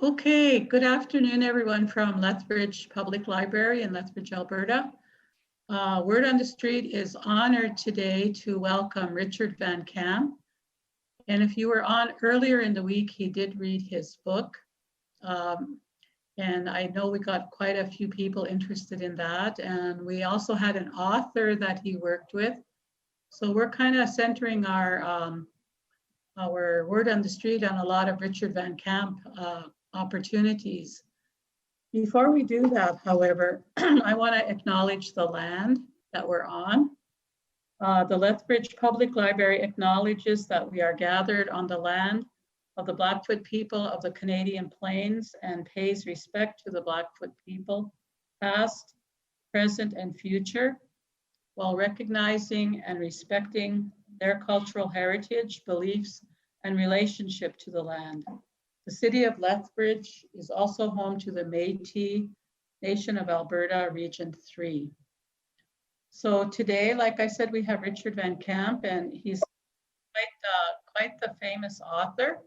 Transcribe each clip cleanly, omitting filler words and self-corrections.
Okay, good afternoon, everyone from Lethbridge Public Library in Lethbridge, Alberta. Word on the Street is honored today to welcome Richard Van Camp. And if you were on earlier in the week, he did read his book. And I know we got quite a few people interested in that. And we also had an author that he worked with. So we're kind of centering our word on the street on a lot of Richard Van Camp opportunities. Before we do that, however, I want to acknowledge the land that we're on. The Lethbridge Public Library acknowledges that we are gathered on the land of the Blackfoot people of the Canadian Plains and pays respect to the Blackfoot people, past, present, and future, while recognizing and respecting their cultural heritage, beliefs, and relationship to the land. The city of Lethbridge is also home to the Métis Nation of Alberta, Region 3. So today, like I said, we have Richard Van Camp, and he's quite the famous author.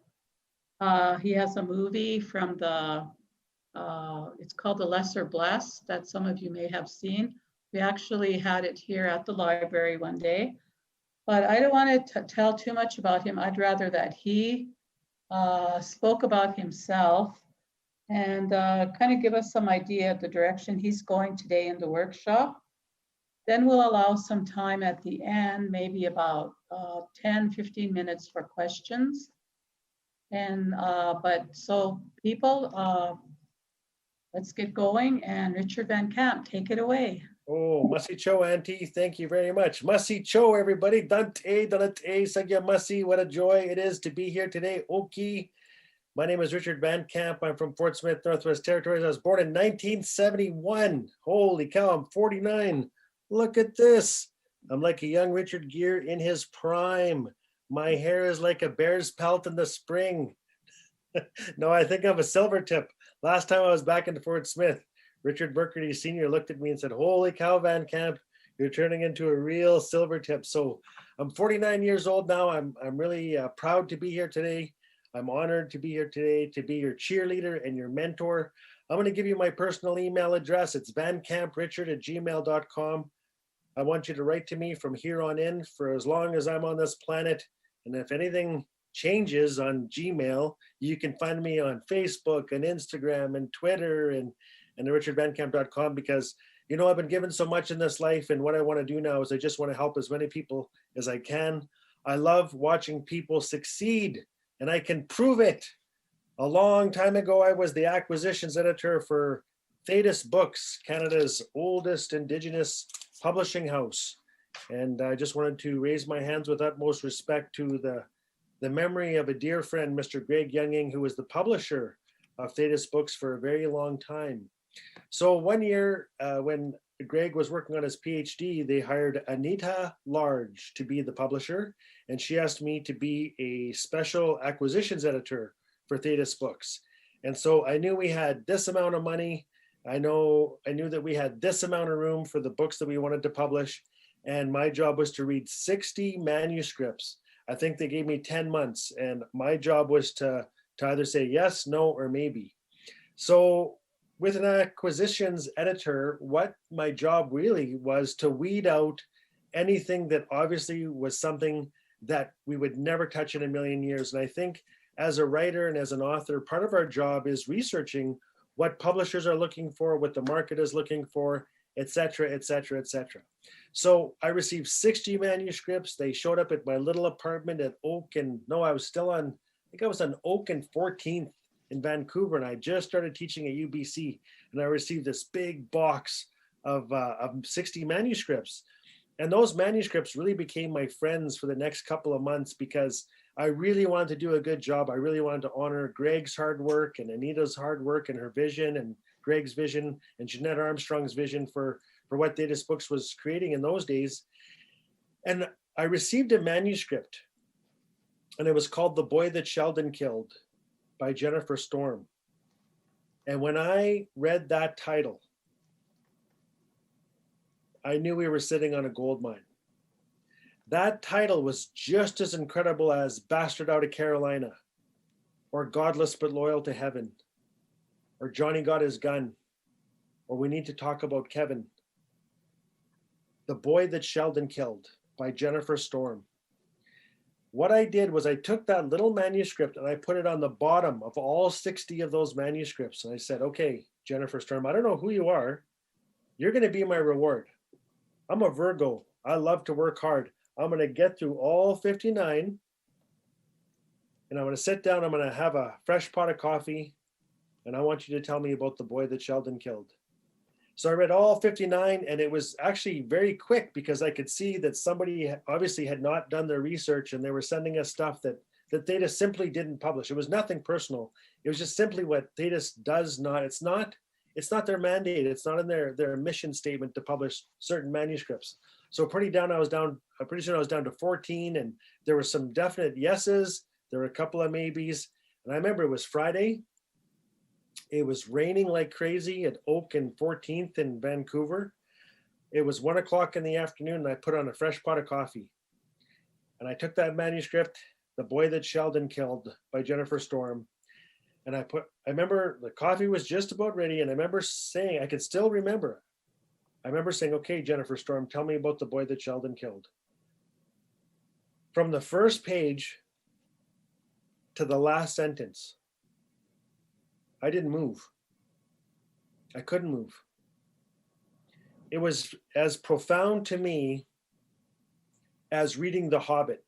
He has a movie from it's called The Lesser Blessed, that some of you may have seen. We actually had it here at the library one day, but I don't want to tell too much about him. I'd rather that he spoke about himself and kind of give us some idea of the direction he's going today in the workshop. Then we'll allow some time at the end, maybe about 10-15 minutes for questions. And so people, let's get going. And Richard Van Camp, take it away. Oh, Masi Cho, Auntie, thank you very much. Masi Cho, everybody. Dante, Donate, Sagya Masi. What a joy it is to be here today. Oki. My name is Richard Van Camp. I'm from Fort Smith, Northwest Territories. I was born in 1971. Holy cow, I'm 49. Look at this. I'm like a young Richard Gere in his prime. My hair is like a bear's pelt in the spring. No, I think I'm a silver tip. Last time I was back in Fort Smith, Richard Burkhardt Sr. looked at me and said, holy cow, Van Camp, you're turning into a real silver tip. So I'm 49 years old now. I'm really proud to be here today. I'm honored to be here today, to be your cheerleader and your mentor. I'm going to give you my personal email address. It's vancamprichard@gmail.com. I want you to write to me from here on in for as long as I'm on this planet. And if anything changes on Gmail, you can find me on Facebook and Instagram and Twitter and richardvancamp.com, because you know I've been given so much in this life, and what I want to do now is I just want to help as many people as I can. I love watching people succeed, and I can prove it. A long time ago, I was the acquisitions editor for Thetis Books, Canada's oldest Indigenous publishing house, and I just wanted to raise my hands with utmost respect to the memory of a dear friend, Mr. Greg Younging, who was the publisher of Thetis Books for a very long time. So one year when Greg was working on his PhD, they hired Anita Large to be the publisher, and she asked me to be a special acquisitions editor for Thetis Books. And so I knew we had this amount of money. I knew that we had this amount of room for the books that we wanted to publish, and my job was to read 60 manuscripts. I think they gave me 10 months, and my job was to either say yes, no, or maybe. So with an acquisitions editor, what my job really was to weed out anything that obviously was something that we would never touch in a million years. And I think as a writer and as an author, part of our job is researching what publishers are looking for, what the market is looking for, et cetera, et cetera, et cetera. So I received 60 manuscripts. They showed up at my little apartment at Oak, and no, I was still on, I think I was on Oak and 14th in Vancouver, and I just started teaching at UBC, and I received this big box of 60 manuscripts. And those manuscripts really became my friends for the next couple of months, because I really wanted to do a good job. I really wanted to honor Greg's hard work and Anita's hard work and her vision and Greg's vision and Jeanette Armstrong's vision for what Thetis Books was creating in those days. And I received a manuscript, and it was called The Boy That Sheldon Killed by Jennifer Storm. And when I read that title, I knew we were sitting on a gold mine. That title was just as incredible as Bastard Out of Carolina or Godless But Loyal to Heaven. or Johnny Got His Gun, or we need to talk about Kevin. The Boy That Sheldon Killed by Jennifer Storm. What I did was I took that little manuscript and I put it on the bottom of all 60 of those manuscripts. And I said, okay, Jennifer Storm, I don't know who you are. You're going to be my reward. I'm a Virgo. I love to work hard. I'm going to get through all 59 and I'm going to sit down. I'm going to have a fresh pot of coffee and I want you to tell me about The Boy That Sheldon Killed. So I read all 59 and it was actually very quick because I could see that somebody obviously had not done their research and they were sending us stuff that they just simply didn't publish. It was nothing personal. It was just simply what they just does not, it's not their mandate. It's not in their mission statement to publish certain manuscripts. So pretty soon I was down to 14 and there were some definite yeses. There were a couple of maybes. And I remember it was Friday. It was raining like crazy at Oak and 14th in Vancouver. It was 1 o'clock in the afternoon and I put on a fresh pot of coffee. And I took that manuscript, The Boy That Sheldon Killed by Jennifer Storm. And I remember the coffee was just about ready. And I remember saying, I could still remember. I remember saying, okay, Jennifer Storm, tell me about The Boy That Sheldon Killed. From the first page to the last sentence, I didn't move. I couldn't move. It was as profound to me as reading The Hobbit,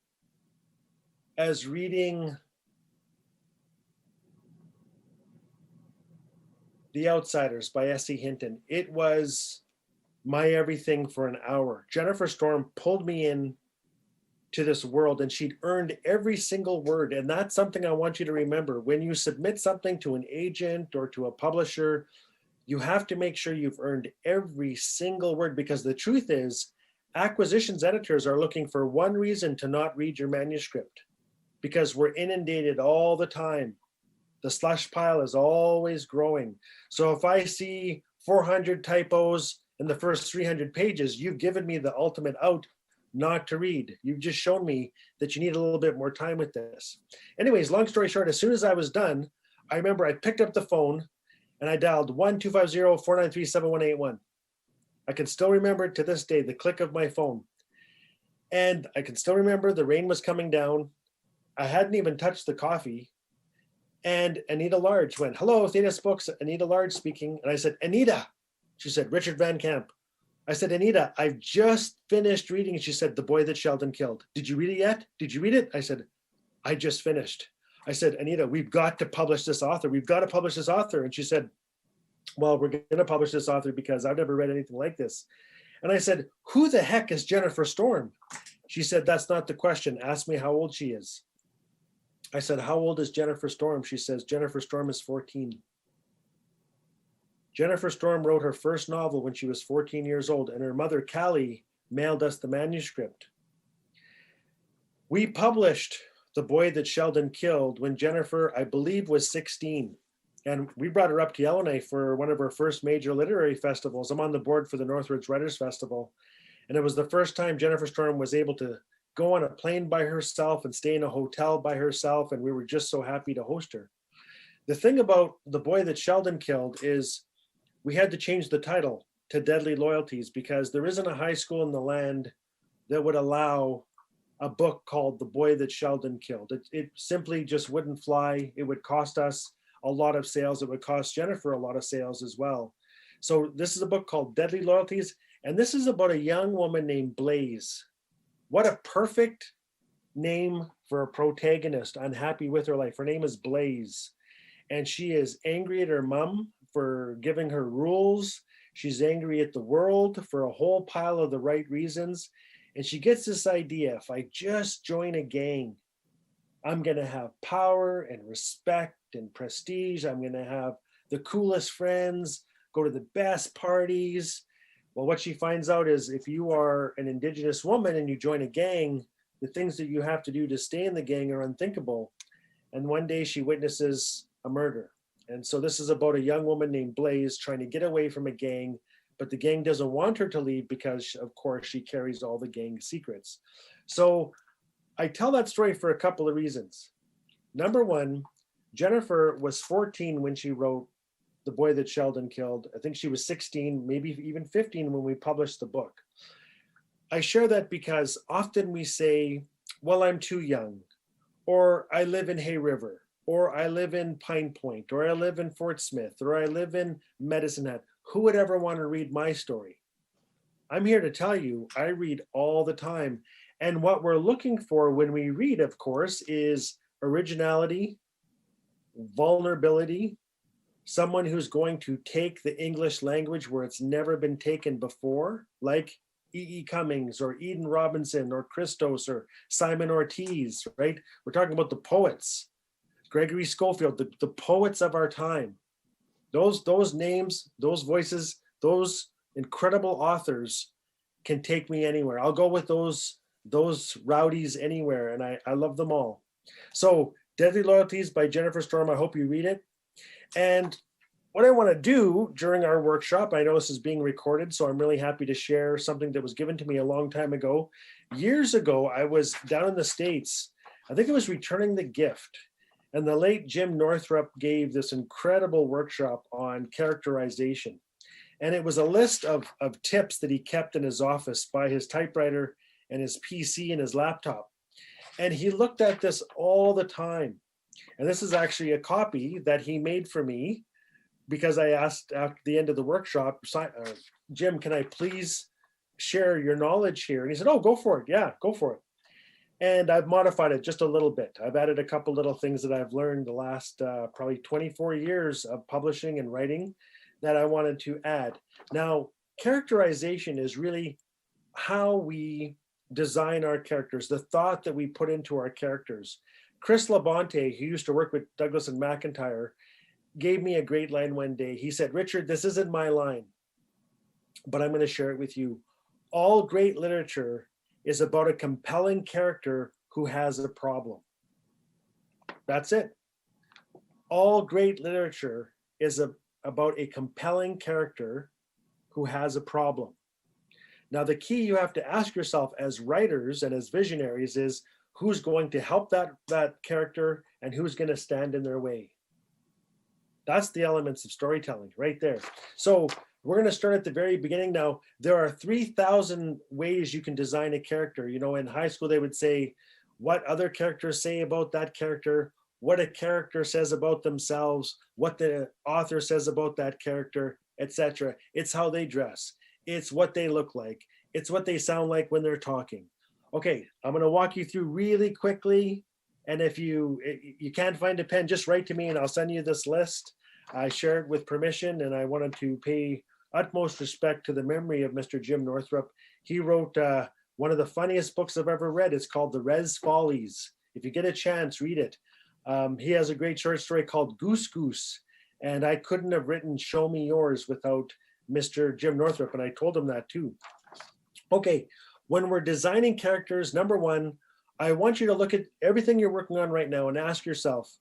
as reading The Outsiders by S.E. Hinton. It was my everything for an hour. Jennifer Storm pulled me in to this world and she'd earned every single word. And that's something I want you to remember. When you submit something to an agent or to a publisher, you have to make sure you've earned every single word, because the truth is acquisitions editors are looking for one reason to not read your manuscript, because we're inundated all the time. The slush pile is always growing. So if I see 400 typos in the first 300 pages, you've given me the ultimate out not to read. You've just shown me that you need a little bit more time with this. Anyways, long story short, as soon as I was done, I remember I picked up the phone and I dialed 1-250-493-7181. I can still remember to this day the click of my phone. And I can still remember the rain was coming down. I hadn't even touched the coffee. And Anita Large went, hello, Thetis Books, Anita Large speaking. And I said, Anita. She said, Richard Van Camp. I said, Anita, I've just finished reading. And she said, The Boy That Sheldon Killed. Did you read it yet? Did you read it? I said, I just finished. I said, Anita, we've got to publish this author. We've got to publish this author. And she said, well, we're going to publish this author because I've never read anything like this. And I said, who the heck is Jennifer Storm? She said, that's not the question. Ask me how old she is. I said, how old is Jennifer Storm? She says, Jennifer Storm is 14. Jennifer Storm wrote her first novel when she was 14 years old, and her mother, Callie, mailed us the manuscript. We published The Boy That Sheldon Killed when Jennifer, I believe, was 16. And we brought her up to Yellowknife for one of her first major literary festivals. I'm on the board for the Northridge Writers Festival. And it was the first time Jennifer Storm was able to go on a plane by herself and stay in a hotel by herself. And we were just so happy to host her. The thing about The Boy That Sheldon Killed is we had to change the title to Deadly Loyalties because there isn't a high school in the land that would allow a book called The Boy That Sheldon Killed. It simply just wouldn't fly. It would cost us a lot of sales. It would cost Jennifer a lot of sales as well. So this is a book called Deadly Loyalties. And this is about a young woman named Blaze. What a perfect name for a protagonist unhappy with her life. Her name is Blaze. And she is angry at her mom for giving her rules. She's angry at the world for a whole pile of the right reasons. And she gets this idea, if I just join a gang, I'm going to have power and respect and prestige. I'm going to have the coolest friends, go to the best parties. Well, what she finds out is if you are an Indigenous woman and you join a gang, the things that you have to do to stay in the gang are unthinkable. And one day she witnesses a murder. And so this is about a young woman named Blaze trying to get away from a gang, but the gang doesn't want her to leave because, of course, she carries all the gang secrets. So I tell that story for a couple of reasons. Number one, Jennifer was 14 when she wrote the boy that Sheldon killed. I think she was 16, maybe even 15 when we published the book. I share that because often we say, well, I'm too young, or I live in Hay River, or I live in Pine Point, or I live in Fort Smith, or I live in Medicine Hat. Who would ever want to read my story? I'm here to tell you, I read all the time. And what we're looking for when we read, of course, is originality, vulnerability, someone who's going to take the English language where it's never been taken before, like E.E. Cummings or Eden Robinson or Christos or Simon Ortiz, right? We're talking about the poets, Gregory Schofield, the poets of our time. Those names, those voices, those incredible authors can take me anywhere. I'll go with those rowdies anywhere, and I love them all. So Deadly Loyalties by Jennifer Storm, I hope you read it. And what I want to do during our workshop, I know this is being recorded, so I'm really happy to share something that was given to me a long time ago. Years ago, I was down in the States. I think it was returning the gift. And the late Jim Northrup gave this incredible workshop on characterization. And it was a list of tips that he kept in his office by his typewriter and his PC and his laptop. And he looked at this all the time. And this is actually a copy that he made for me because I asked at the end of the workshop, Jim, can I please share your knowledge here? And he said, oh, go for it. Yeah, go for it. And I've modified it just a little bit. I've added a couple little things that I've learned the last probably 24 years of publishing and writing that I wanted to add. Now, characterization is really how we design our characters, the thought that we put into our characters. Chris Labonte, who used to work with Douglas and McIntyre, gave me a great line one day. He said, Richard, this isn't my line, but I'm going to share it with you. All great literature is about a compelling character who has a problem. That's it. All great literature is about a compelling character who has a problem. Now, the key you have to ask yourself as writers and as visionaries is who's going to help that character and who's going to stand in their way. That's the elements of storytelling right there. So we're going to start at the very beginning. Now, there are 3,000 ways you can design a character. You know, in high school, they would say what other characters say about that character, what a character says about themselves, what the author says about that character, etc. It's how they dress. It's what they look like. It's what they sound like when they're talking. Okay, I'm going to walk you through really quickly. And if you can't find a pen, just write to me and I'll send you this list. I share it with permission, and I wanted to pay utmost respect to the memory of Mr. Jim Northrup. He wrote one of the funniest books I've ever read. It's called The Res Follies. If you get a chance, read it. He has a great short story called Goose Goose, and I couldn't have written Show Me Yours without Mr. Jim Northrup, and I told him that too. Okay, when we're designing characters, number one, I want you to look at everything you're working on right now and ask yourself,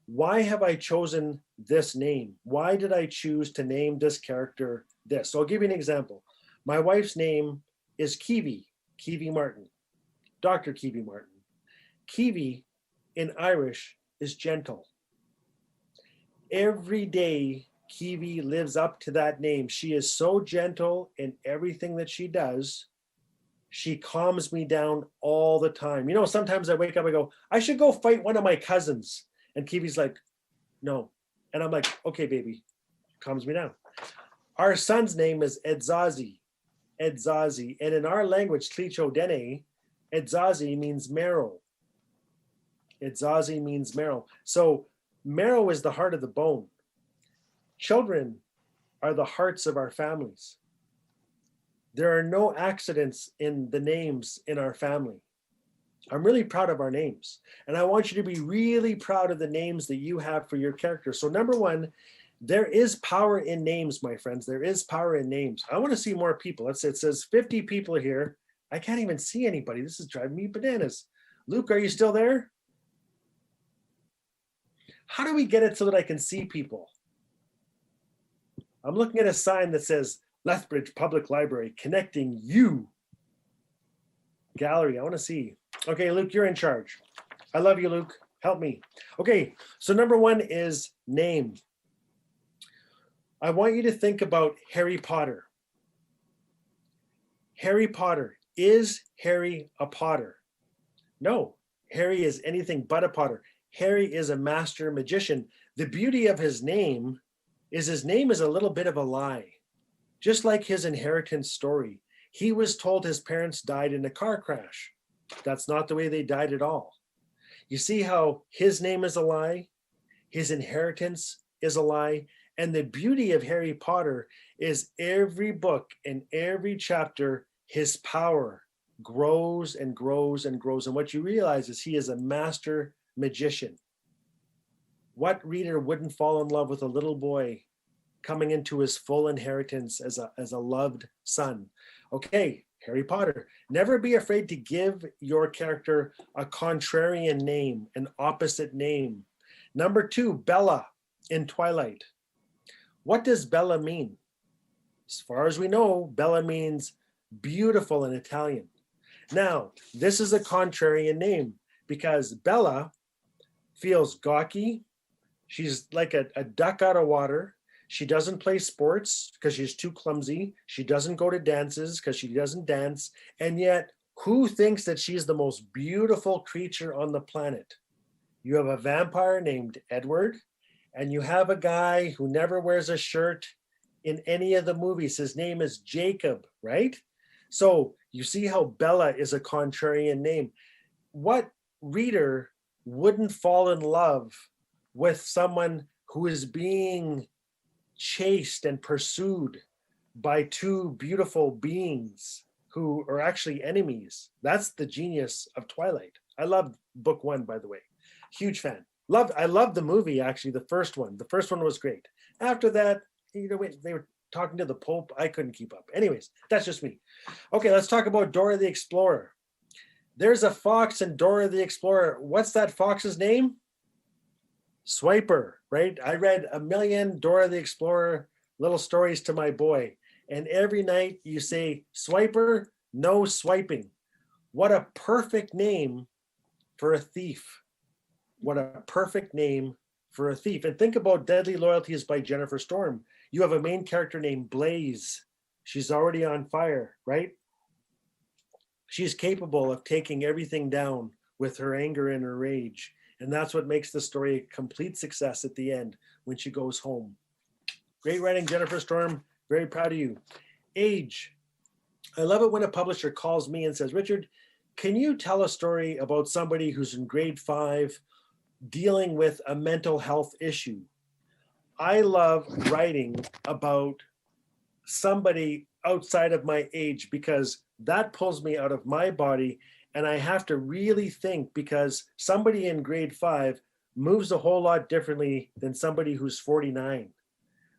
why have I chosen this name? Why did I choose to name this character this? So I'll give you an example. My wife's name is Kiwi Martin, Dr. Kiwi Martin. Kiwi in Irish is gentle. Every day, Kiwi lives up to that name. She is so gentle in everything that she does. She calms me down all the time. You know, sometimes I wake up, I go, I should go fight one of my cousins. And Kiwi's like, no. And I'm like, okay, baby, calms me down. Our son's name is Edzazi. And in our language, Tlicho Dene, Edzazi means marrow. Edzazi means marrow. So marrow is the heart of the bone. Children are the hearts of our families. There are no accidents in the names in our family. I'm really proud of our names. And I want you to be really proud of the names that you have for your character. So number one, there is power in names, my friends. There is power in names. I want to see more people. It says 50 people here. I can't even see anybody. This is driving me bananas. Luke, are you still there? How do we get it so that I can see people? I'm looking at a sign that says Lethbridge Public Library, connecting you. Gallery, I want to see. Okay, Luke, you're in charge. I love you, Luke. Help me. Okay, so number one is name. I want you to think about Harry Potter. Harry Potter. Is Harry a Potter? No, Harry is anything but a Potter. Harry is a master magician. The beauty of his name is a little bit of a lie. Just like his inheritance story. He was told his parents died in a car crash. That's not the way they died at all. You see how his name is a lie? His inheritance is a lie. And the beauty of Harry Potter is every book and every chapter, his power grows and grows and grows. And what you realize is he is a master magician. What reader wouldn't fall in love with a little boy coming into his full inheritance as a loved son? Okay, Harry Potter. Never be afraid to give your character a contrarian name, an opposite name. Number 2, Bella in Twilight. What does Bella mean? As far as we know, Bella means beautiful in Italian. Now, this is a contrarian name because Bella feels gawky. She's like a duck out of water. She doesn't play sports because she's too clumsy. She doesn't go to dances because she doesn't dance. And yet, who thinks that she's the most beautiful creature on the planet? You have a vampire named Edward, and you have a guy who never wears a shirt in any of the movies. His name is Jacob, right? So you see how Bella is a contrarian name. What reader wouldn't fall in love with someone who is being chased and pursued by two beautiful beings who are actually enemies? That's the genius of Twilight. I loved book 1, by the way. Huge fan. I loved the movie, actually, the first one. The first one was great. After that, they were talking to the Pope. I couldn't keep up. Anyways, that's just me. Okay, let's talk about Dora the Explorer. There's a fox in Dora the Explorer. What's that fox's name? Swiper, right? I read a million Dora the Explorer little stories to my boy. And every night you say, Swiper, no swiping. What a perfect name for a thief. What a perfect name for a thief. And think about Deadly Loyalties by Jennifer Storm. You have a main character named Blaze. She's already on fire, right? She's capable of taking everything down with her anger and her rage. And that's what makes the story a complete success at the end when she goes home. Great writing, Jennifer Storm. Very proud of you. Age. I love it when a publisher calls me and says, Richard, can you tell a story about somebody who's in grade 5 dealing with a mental health issue? I love writing about somebody outside of my age because that pulls me out of my body, and I have to really think because somebody in grade 5 moves a whole lot differently than somebody who's 49,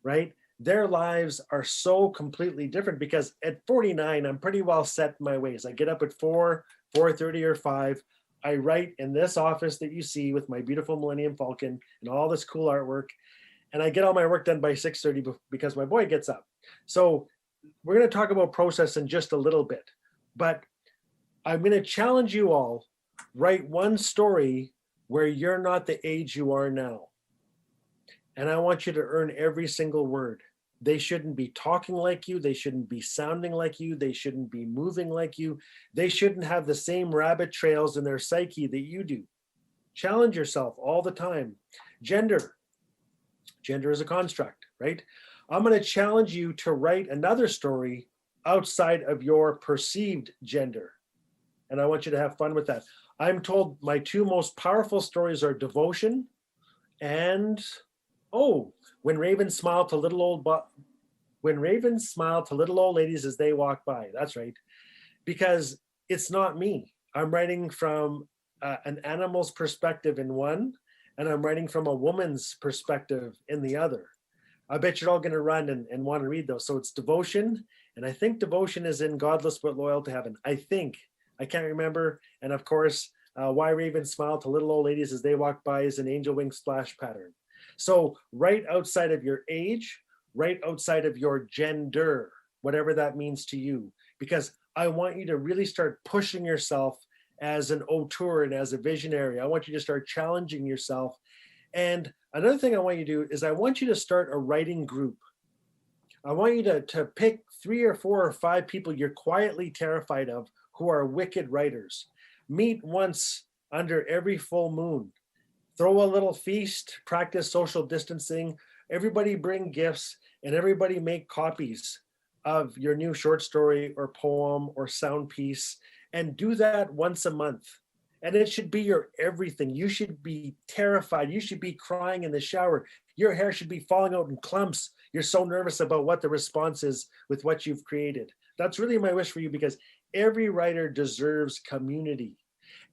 right? Their lives are so completely different because at 49, I'm pretty well set in my ways. I get up at 4:30 or 5. I write in this office that you see with my beautiful Millennium Falcon and all this cool artwork. And I get all my work done by 6:30 because my boy gets up. So we're going to talk about process in just a little bit, but I'm going to challenge you all, write one story where you're not the age you are now. And I want you to earn every single word. They shouldn't be talking like you. They shouldn't be sounding like you. They shouldn't be moving like you. They shouldn't have the same rabbit trails in their psyche that you do. Challenge yourself all the time. Gender. Gender is a construct, right? I'm going to challenge you to write another story outside of your perceived gender. And I want you to have fun with that. I'm told my 2 most powerful stories are Devotion and, When Ravens Smile to Little Old Ladies as They Walk By. That's right. Because it's not me. I'm writing from an animal's perspective in one, and I'm writing from a woman's perspective in the other. I bet you're all going to run and want to read those. So it's Devotion, and I think Devotion is in Godless but Loyal to Heaven. I think. I can't remember. And of course, Why Ravens Smile to Little Old Ladies as They Walk By is an angel wing splash pattern. So right outside of your age, right outside of your gender, whatever that means to you, because I want you to really start pushing yourself as an auteur and as a visionary. I want you to start challenging yourself. And another thing I want you to do is I want you to start a writing group. I want you to pick 3 or 4 or 5 people you're quietly terrified of who are wicked writers. Meet once under every full moon. Throw a little feast, practice social distancing. Everybody bring gifts and everybody make copies of your new short story or poem or sound piece, and do that once a month. And it should be your everything. You should be terrified. You should be crying in the shower. Your hair should be falling out in clumps. You're so nervous about what the response is with what you've created. That's really my wish for you, because every writer deserves community.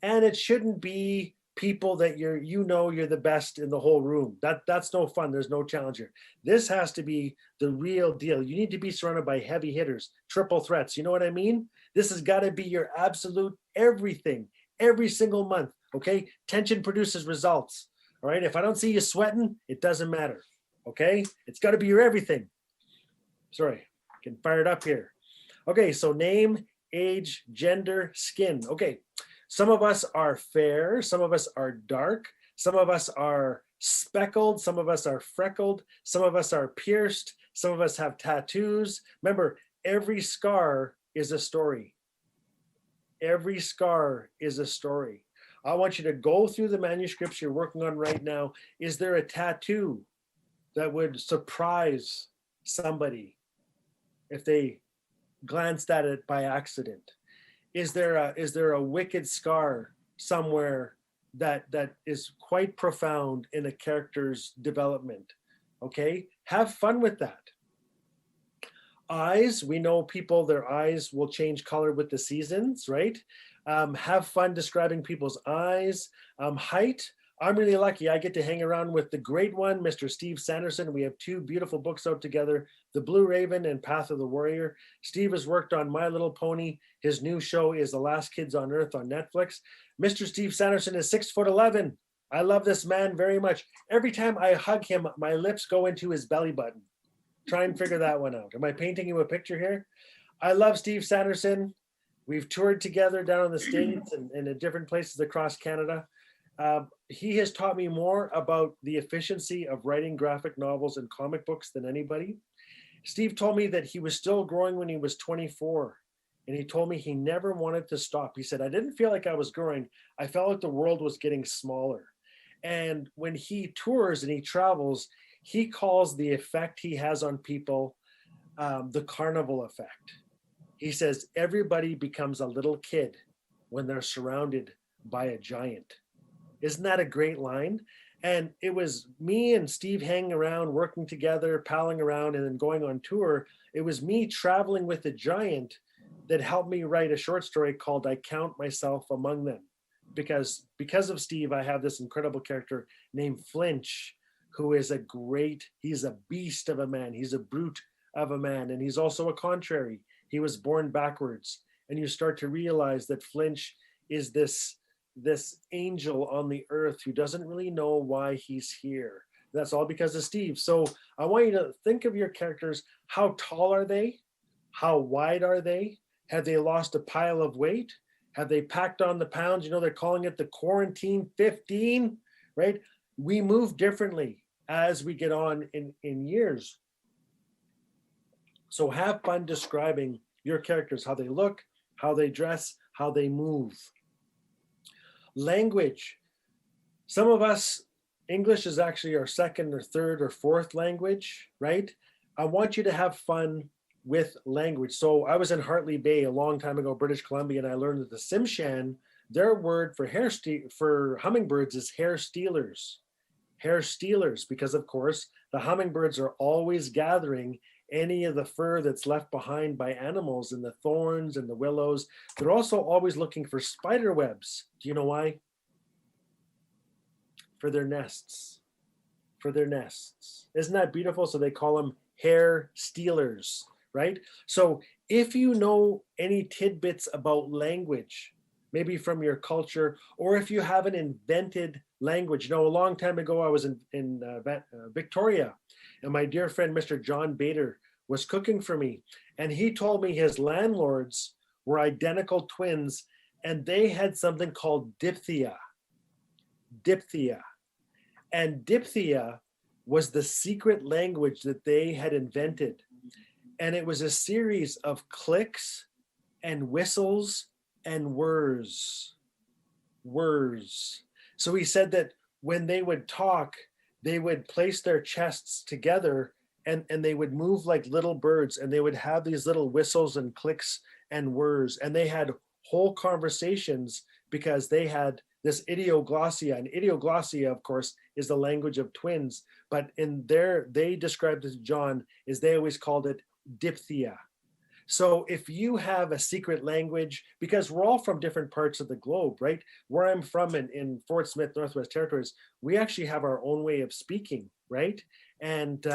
And it shouldn't be people that you're the best in the whole room. That's no fun. There's no challenge here. This has to be the real deal. You need to be surrounded by heavy hitters, triple threats. You know what I mean? This has got to be your absolute everything every single month. Okay, tension produces results. All right, if I don't see you sweating, it doesn't matter. Okay, it's got to be your everything. Sorry, getting fired up here. Okay, so name, age, gender, skin. Okay, some of us are fair, some of us are dark, some of us are speckled, some of us are freckled, some of us are pierced, some of us have tattoos. Remember, every scar is a story. Every scar is a story. I want you to go through the manuscripts you're working on right now. Is there a tattoo that would surprise somebody if they glanced at it by accident? Is there a wicked scar somewhere that is quite profound in a character's development? Okay, have fun with that. Eyes, we know people, their eyes will change color with the seasons, right? Have fun describing people's eyes. Height, I'm really lucky. I get to hang around with the great one, Mr. Steve Sanderson. We have 2 beautiful books out together, The Blue Raven and Path of the Warrior. Steve has worked on My Little Pony. His new show is The Last Kids on Earth on Netflix. Mr. Steve Sanderson is 6'11". I love this man very much. Every time I hug him, my lips go into his belly button. Try and figure that one out. Am I painting you a picture here? I love Steve Sanderson. We've toured together down in the States and in different places across Canada. He has taught me more about the efficiency of writing graphic novels and comic books than anybody. Steve told me that he was still growing when he was 24. And he told me he never wanted to stop. He said, I didn't feel like I was growing. I felt like the world was getting smaller. And when he tours and he travels, he calls the effect he has on people the carnival effect. He says everybody becomes a little kid when they're surrounded by a giant. Isn't that a great line? And it was me and Steve hanging around, working together, palling around, and then going on tour. It was me traveling with a giant that helped me write a short story called I Count Myself Among Them. Because of Steve, I have this incredible character named Flinch, who is he's a beast of a man. He's a brute of a man. And he's also a contrary. He was born backwards. And you start to realize that Flinch is this angel on the earth who doesn't really know why he's here. That's all because of Steve. So I want you to think of your characters. How tall are they? How wide are they? Have they lost a pile of weight? Have they packed on the pounds? You know, they're calling it the quarantine 15, right? We move differently as we get on in years. So have fun describing your characters, how they look, how they dress, how they move. Language. Some of us, English is actually our second or third or fourth language, right? I want you to have fun with language. So I was in Hartley Bay a long time ago, British Columbia, and I learned that the Tsimshian, their word for hummingbirds is hair stealers. Hair stealers, because of course, the hummingbirds are always gathering any of the fur that's left behind by animals in the thorns and the willows. They're also always looking for spider webs. Do you know why? For their nests. For their nests. Isn't that beautiful? So they call them hair stealers, right? So if you know any tidbits about language, maybe from your culture, or if you have an invented language. You know, a long time ago, I was in Victoria, and my dear friend, Mr. John Bader, was cooking for me. And he told me his landlords were identical twins, and they had something called diphthia. Diphthia. And diphthia was the secret language that they had invented And it was a series of clicks and whistles and whirs. So he said that when they would talk, they would place their chests together and they would move like little birds, and they would have these little whistles and clicks and whirs. And they had whole conversations because they had this idioglossia. And idioglossia, of course, is the language of twins. But in there, they described it to John as they always called it diphthia. So if you have a secret language, because we're all from different parts of the globe, right? Where I'm from in Fort Smith, Northwest Territories, we actually have our own way of speaking, right? And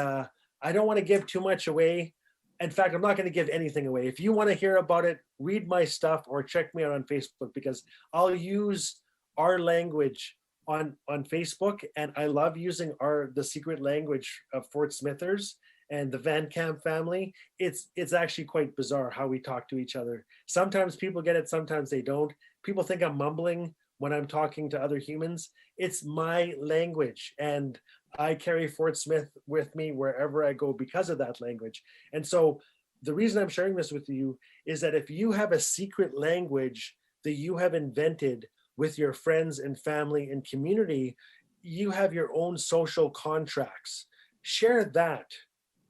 I don't want to give too much away. In fact, I'm not going to give anything away. If you want to hear about it, read my stuff or check me out on Facebook, because I'll use our language on Facebook, and I love using the secret language of Fort Smithers and the Van Camp family. It's actually quite bizarre how we talk to each other. Sometimes people get it, sometimes they don't. People think I'm mumbling when I'm talking to other humans. It's my language, and I carry Fort Smith with me wherever I go because of that language. And so the reason I'm sharing this with you is that if you have a secret language that you have invented with your friends and family and community, you have your own social contracts. Share that.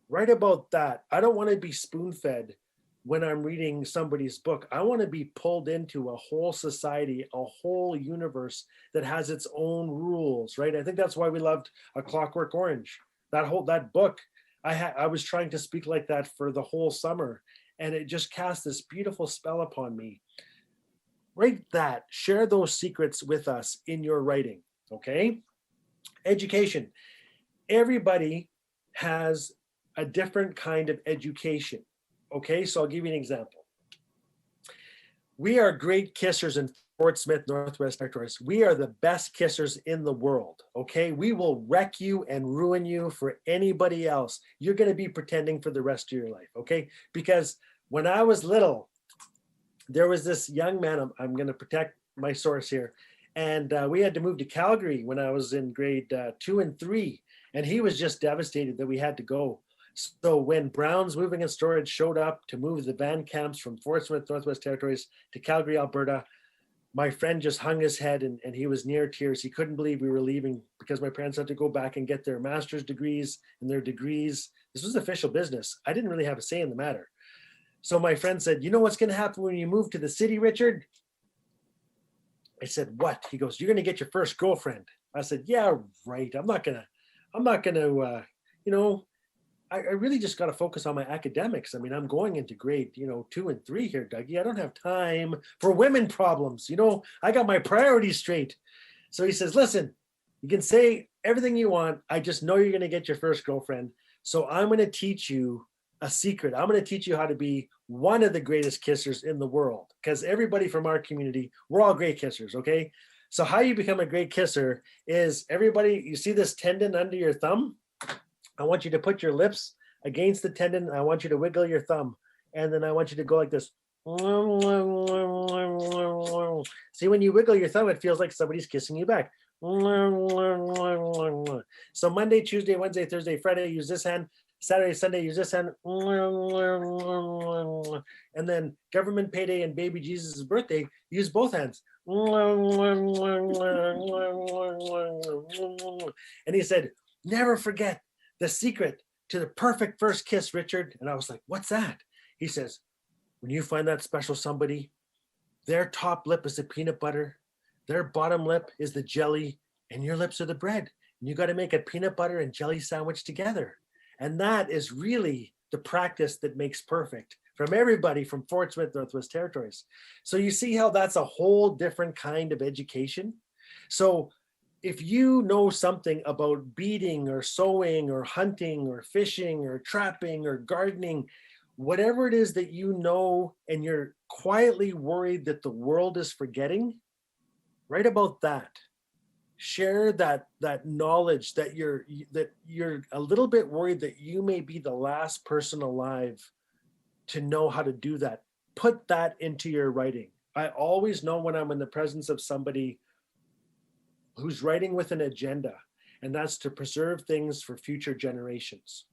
Write about that. I don't want to be spoon-fed when I'm reading somebody's book. I want to be pulled into a whole society, a whole universe that has its own rules, right? I think that's why we loved A Clockwork Orange. That book, I was trying to speak like that for the whole summer, and it just cast this beautiful spell upon me. Write that. Share those secrets with us in your writing, okay? Education. Everybody has a different kind of education. Okay, so I'll give you an example. We are great kissers in Fort Smith, Northwest Territories. We are the best kissers in the world. Okay, we will wreck you and ruin you for anybody else. You're going to be pretending for the rest of your life. Okay, because when I was little, there was this young man. I'm going to protect my source here. And we had to move to Calgary when I was in grade 2 and 3. And he was just devastated that we had to go. So when Brown's Moving and Storage showed up to move the Van Camps from Fort Smith, Northwest Territories to Calgary, Alberta, my friend just hung his head and he was near tears. He couldn't believe we were leaving because my parents had to go back and get their master's degrees and their degrees. This was official business. I didn't really have a say in the matter. So my friend said, "You know what's going to happen when you move to the city, Richard?" I said, "What?" He goes, "You're going to get your first girlfriend." I said, "Yeah, right. I'm not gonna, I really just got to focus on my academics. I mean, I'm going into grade, 2 and 3 here, Dougie. I don't have time for women problems. I got my priorities straight." So he says, "Listen, you can say everything you want. I just know you're going to get your first girlfriend. So I'm going to teach you a secret. I'm going to teach you how to be one of the greatest kissers in the world, because everybody from our community, we're all great kissers, okay? So how you become a great kisser is, everybody, you see this tendon under your thumb? I want you to put your lips against the tendon. I want you to wiggle your thumb. And then I want you to go like this. See, when you wiggle your thumb, it feels like somebody's kissing you back. So Monday, Tuesday, Wednesday, Thursday, Friday, use this hand. Saturday, Sunday, use this hand. And then government payday and baby Jesus' birthday, use both hands. And he said, "Never forget the secret to the perfect first kiss, Richard." And I was like, "What's that?" He says, "When you find that special somebody, their top lip is the peanut butter, their bottom lip is the jelly, and your lips are the bread. And you got to make a peanut butter and jelly sandwich together." And that is really the practice that makes perfect from everybody from Fort Smith, Northwest Territories. So you see how that's a whole different kind of education. So if you know something about beading or sewing or hunting or fishing or trapping or gardening, whatever it is that you know and you're quietly worried that the world is forgetting, write about that. Share that knowledge that you're a little bit worried that you may be the last person alive to know how to do that. Put that into your writing. I always know when I'm in the presence of somebody who's writing with an agenda, and that's to preserve things for future generations.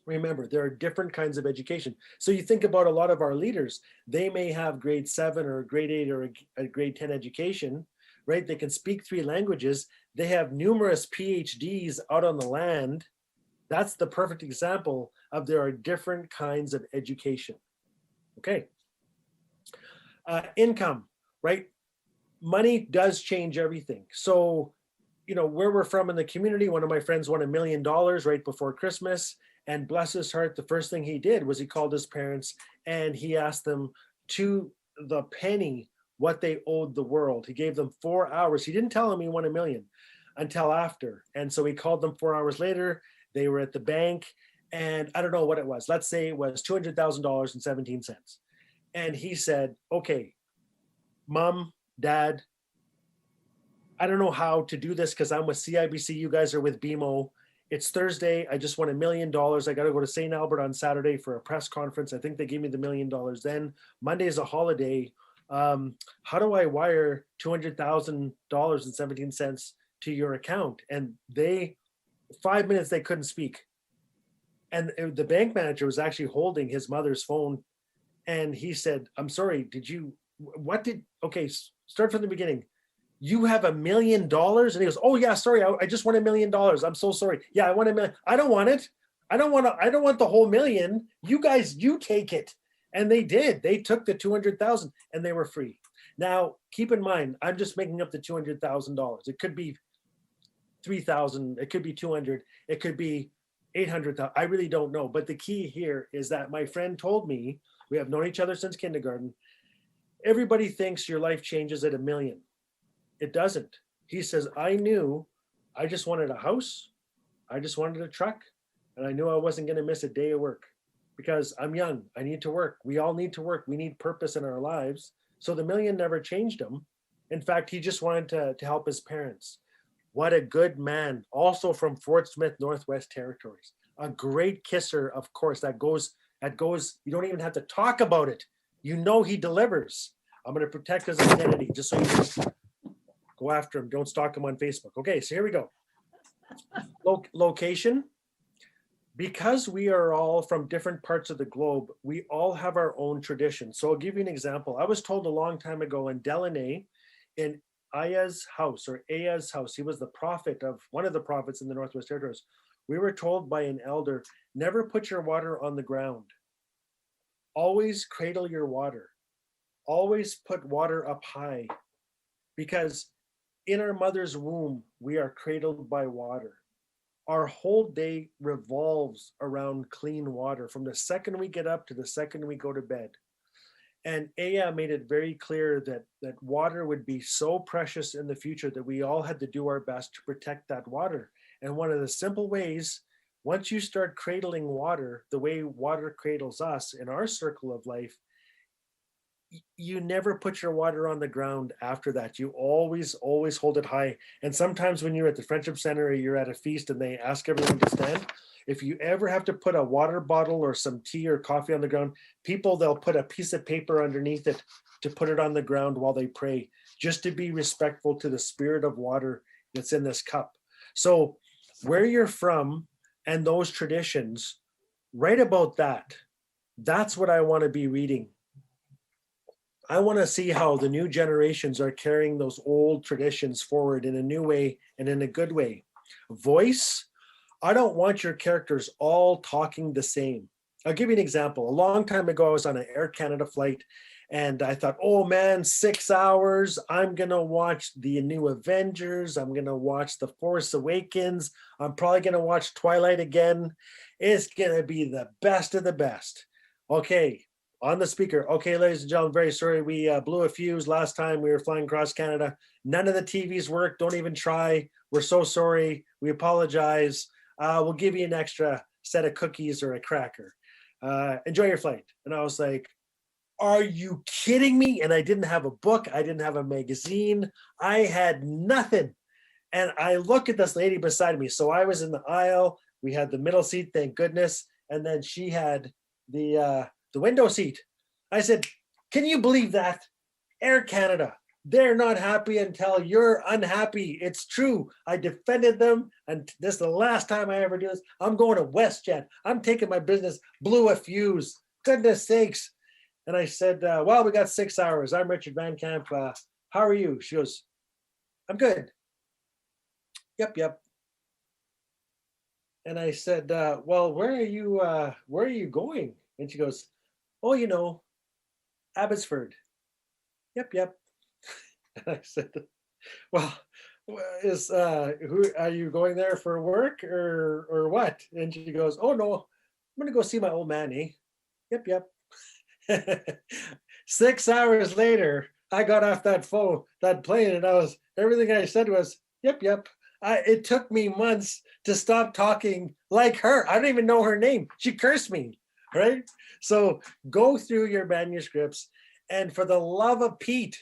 Remember, there are different kinds of education. So you think about a lot of our leaders, they may have grade 7 or grade 8 or a grade 10 education, right? They can speak 3 languages. They have numerous PhDs out on the land. That's the perfect example of there are different kinds of education. Okay. Income, right? Money does change everything. So, you know, where we're from in the community, one of my friends won $1 million right before Christmas. And bless his heart, the first thing he did was he called his parents and he asked them to the penny what they owed the world. He gave them 4 hours. He didn't tell them he won $1 million until after. And so he called them 4 hours later. They were at the bank and I don't know what it was. Let's say it was $200,000.17. And he said, okay, Mom, Dad, I don't know how to do this because I'm with CIBC. You guys are with BMO. It's Thursday. I just won $1 million. I got to go to St. Albert on Saturday for a press conference. I think they gave me the $1 million then. Monday is a holiday. How do I wire $200,000.17 to your account? And 5 minutes, they couldn't speak. And the bank manager was actually holding his mother's phone. And he said, I'm sorry, okay, start from the beginning. You have $1 million? And he goes, oh yeah, sorry, I just won $1 million. I'm so sorry. Yeah, I want $1 million. I don't want it. I don't want the whole million. You guys, you take it. And they did. They took the 200,000 and they were free. Now, keep in mind, I'm just making up the $200,000. It could be 3,000. It could be 200. It could be 800,000. I really don't know. But the key here is that my friend told me, we have known each other since kindergarten. Everybody thinks your life changes at $1 million. It doesn't. He says, I just wanted a house. I just wanted a truck. And I knew I wasn't going to miss a day of work because I'm young. I need to work. We all need to work. We need purpose in our lives. So the $1 million never changed him. In fact, he just wanted to help his parents. What a good man. Also from Fort Smith, Northwest Territories. A great kisser, of course, that goes, you don't even have to talk about it. You know he delivers. I'm going to protect his identity just so you can go after him. Don't stalk him on Facebook. Okay, so here we go. Location. Because we are all from different parts of the globe, we all have our own traditions. So I'll give you an example. I was told a long time ago in Delaney, in Aya's house, he was the prophet of one of the prophets in the Northwest Territories. We were told by an elder, never put your water on the ground. Always cradle your water. Always put water up high. Because in our mother's womb, we are cradled by water. Our whole day revolves around clean water from the second we get up to the second we go to bed. And Aya made it very clear that water would be so precious in the future that we all had to do our best to protect that water. And one of the simple ways, once you start cradling water, the way water cradles us in our circle of life, you never put your water on the ground after that. You always hold it high. And sometimes when you're at the Friendship Center or you're at a feast and they ask everyone to stand, if you ever have to put a water bottle or some tea or coffee on the ground, they'll put a piece of paper underneath it to put it on the ground while they pray, just to be respectful to the spirit of water that's in this cup. So where you're from and those traditions, write about that. That's what I want to be reading. I want to see how the new generations are carrying those old traditions forward in a new way and in a good way. Voice, I don't want your characters all talking the same. I'll give you an example. A long time ago, I was on an Air Canada flight and I thought, oh man, 6 hours. I'm going to watch the new Avengers. I'm going to watch The Force Awakens. I'm probably going to watch Twilight again. It's going to be the best of the best. Okay. On the speaker, okay, ladies and gentlemen, very sorry. We blew a fuse last time we were flying across Canada. None of the TVs work. Don't even try. We're so sorry. We apologize. We'll give you an extra set of cookies or a cracker. Enjoy your flight. And I was like, are you kidding me? And I didn't have a book. I didn't have a magazine. I had nothing. And I look at this lady beside me. So I was in the aisle. We had the middle seat, thank goodness. And then she had the window seat. I said, can you believe that? Air Canada, They're not happy until you're unhappy. It's true. I defended them, and this is the last time I ever do this. I'm going to WestJet. I'm taking my business. Blew a fuse. Goodness sakes. And I said, well, we got 6 hours. I'm Richard Van Camp. How are you? She goes, I'm good. Yep. And I said, well, where are you going? And she goes, oh, you know, Abbotsford. Yep. And I said, well, who are you going there for work or what? And she goes, oh no, I'm gonna go see my old man, eh? Yep. 6 hours later, I got off that plane, and everything I said was, yep. It took me months to stop talking like her. I don't even know her name. She cursed me, right? So go through your manuscripts, and for the love of Pete,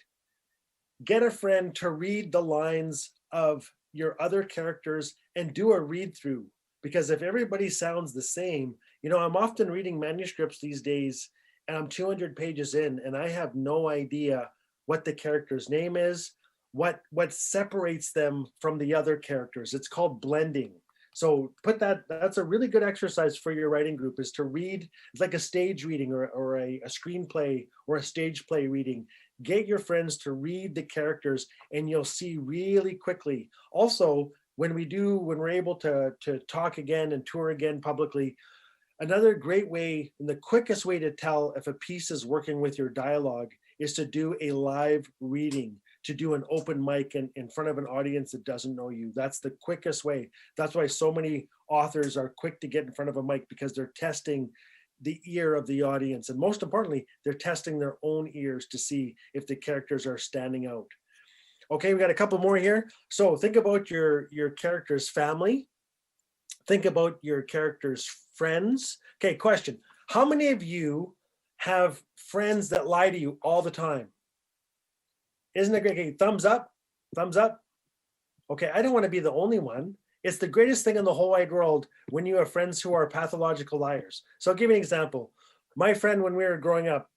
get a friend to read the lines of your other characters and do a read through. Because if everybody sounds the same, I'm often reading manuscripts these days, and I'm 200 pages in, and I have no idea what the character's name is, what separates them from the other characters. It's called blending. So that's a really good exercise for your writing group, is to read. It's like a stage reading or a screenplay or a stage play reading. Get your friends to read the characters, and you'll see really quickly. Also, when we're able to talk again and tour again publicly, another great way and the quickest way to tell if a piece is working with your dialogue is to do a live reading, to do an open mic in front of an audience that doesn't know you. That's the quickest way. That's why so many authors are quick to get in front of a mic, because they're testing the ear of the audience. And most importantly, they're testing their own ears to see if the characters are standing out. Okay, we got a couple more here. So think about your character's family. Think about your character's friends. Okay, question. How many of you have friends that lie to you all the time? Isn't it great? Okay, thumbs up. Okay, I don't want to be the only one. It's the greatest thing in the whole wide world when you have friends who are pathological liars. So I'll give you an example. My friend, when we were growing up,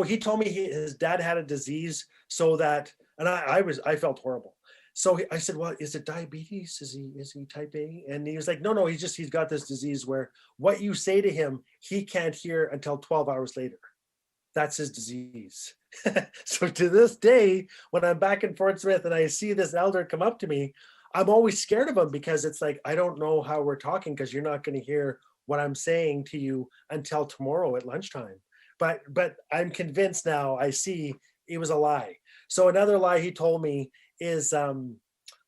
he told me his dad had a disease, so that, and I felt horrible. So I said, well, is it diabetes? Is he type A? And he was like, no, he's got this disease where what you say to him, he can't hear until 12 hours later. That's his disease. So to this day, when I'm back in Fort Smith and I see this elder come up to me, I'm always scared of him, because it's like, I don't know how we're talking, because you're not going to hear what I'm saying to you until tomorrow at lunchtime. But I'm convinced now, I see it was a lie. So another lie he told me is, the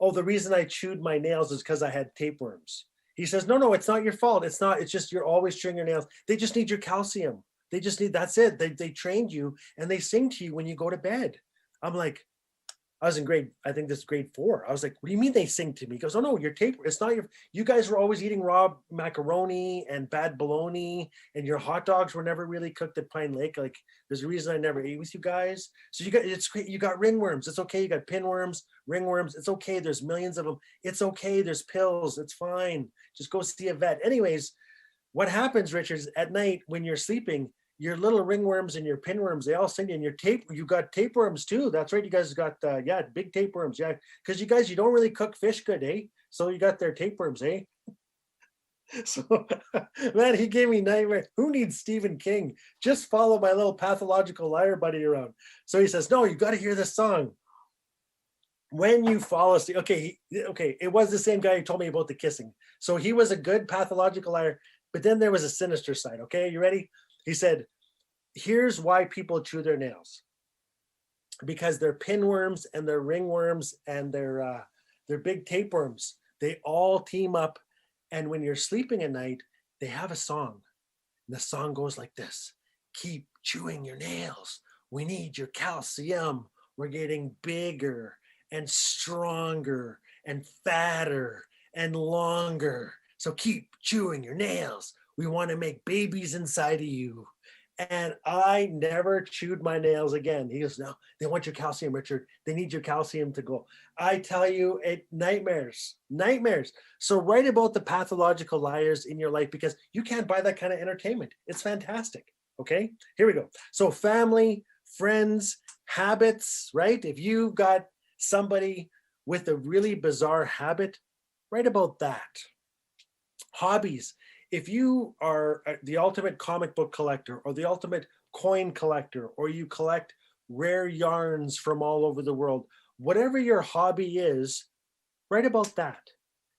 reason I chewed my nails is because I had tapeworms. He says, no, it's not your fault. It's just you're always chewing your nails. They just need your calcium. That's it. They trained you, and they sing to you when you go to bed. I'm like, I was in I think this is grade 4. I was like, what do you mean they sing to me? He goes, oh no, your tape, it's not you guys were always eating raw macaroni and bad bologna, and your hot dogs were never really cooked at Pine Lake. Like, there's a reason I never ate with you guys. So you got ringworms. It's okay. You got pinworms, ringworms. It's okay. There's millions of them. It's okay. There's pills. It's fine. Just go see a vet. Anyways, what happens, Richard, is at night when you're sleeping, your little ringworms and your pinworms, they all sing, and you got tapeworms too. That's right. You guys got, big tapeworms. Yeah. Because you don't really cook fish good, eh? So you got their tapeworms, eh? So, man, he gave me nightmare. Who needs Stephen King? Just follow my little pathological liar buddy around. So he says, no, you got to hear this song. When you fall asleep. Okay. It was the same guy who told me about the kissing. So he was a good pathological liar, but then there was a sinister side. Okay. You ready? He said, here's why people chew their nails. Because their pinworms and their ringworms and their big tapeworms, they all team up. And when you're sleeping at night, they have a song. And the song goes like this: keep chewing your nails. We need your calcium. We're getting bigger and stronger and fatter and longer. So keep chewing your nails. We want to make babies inside of you. And I never chewed my nails again. He goes, no, they want your calcium, Richard. They need your calcium to go. I tell you, nightmares. So write about the pathological liars in your life, because you can't buy that kind of entertainment. It's fantastic. Okay, here we go. So family, friends, Habits, right? If you've got somebody with a really bizarre habit, write about that. Hobbies. If you are the ultimate comic book collector or the ultimate coin collector, or you collect rare yarns from all over the world, whatever your hobby is, write about that,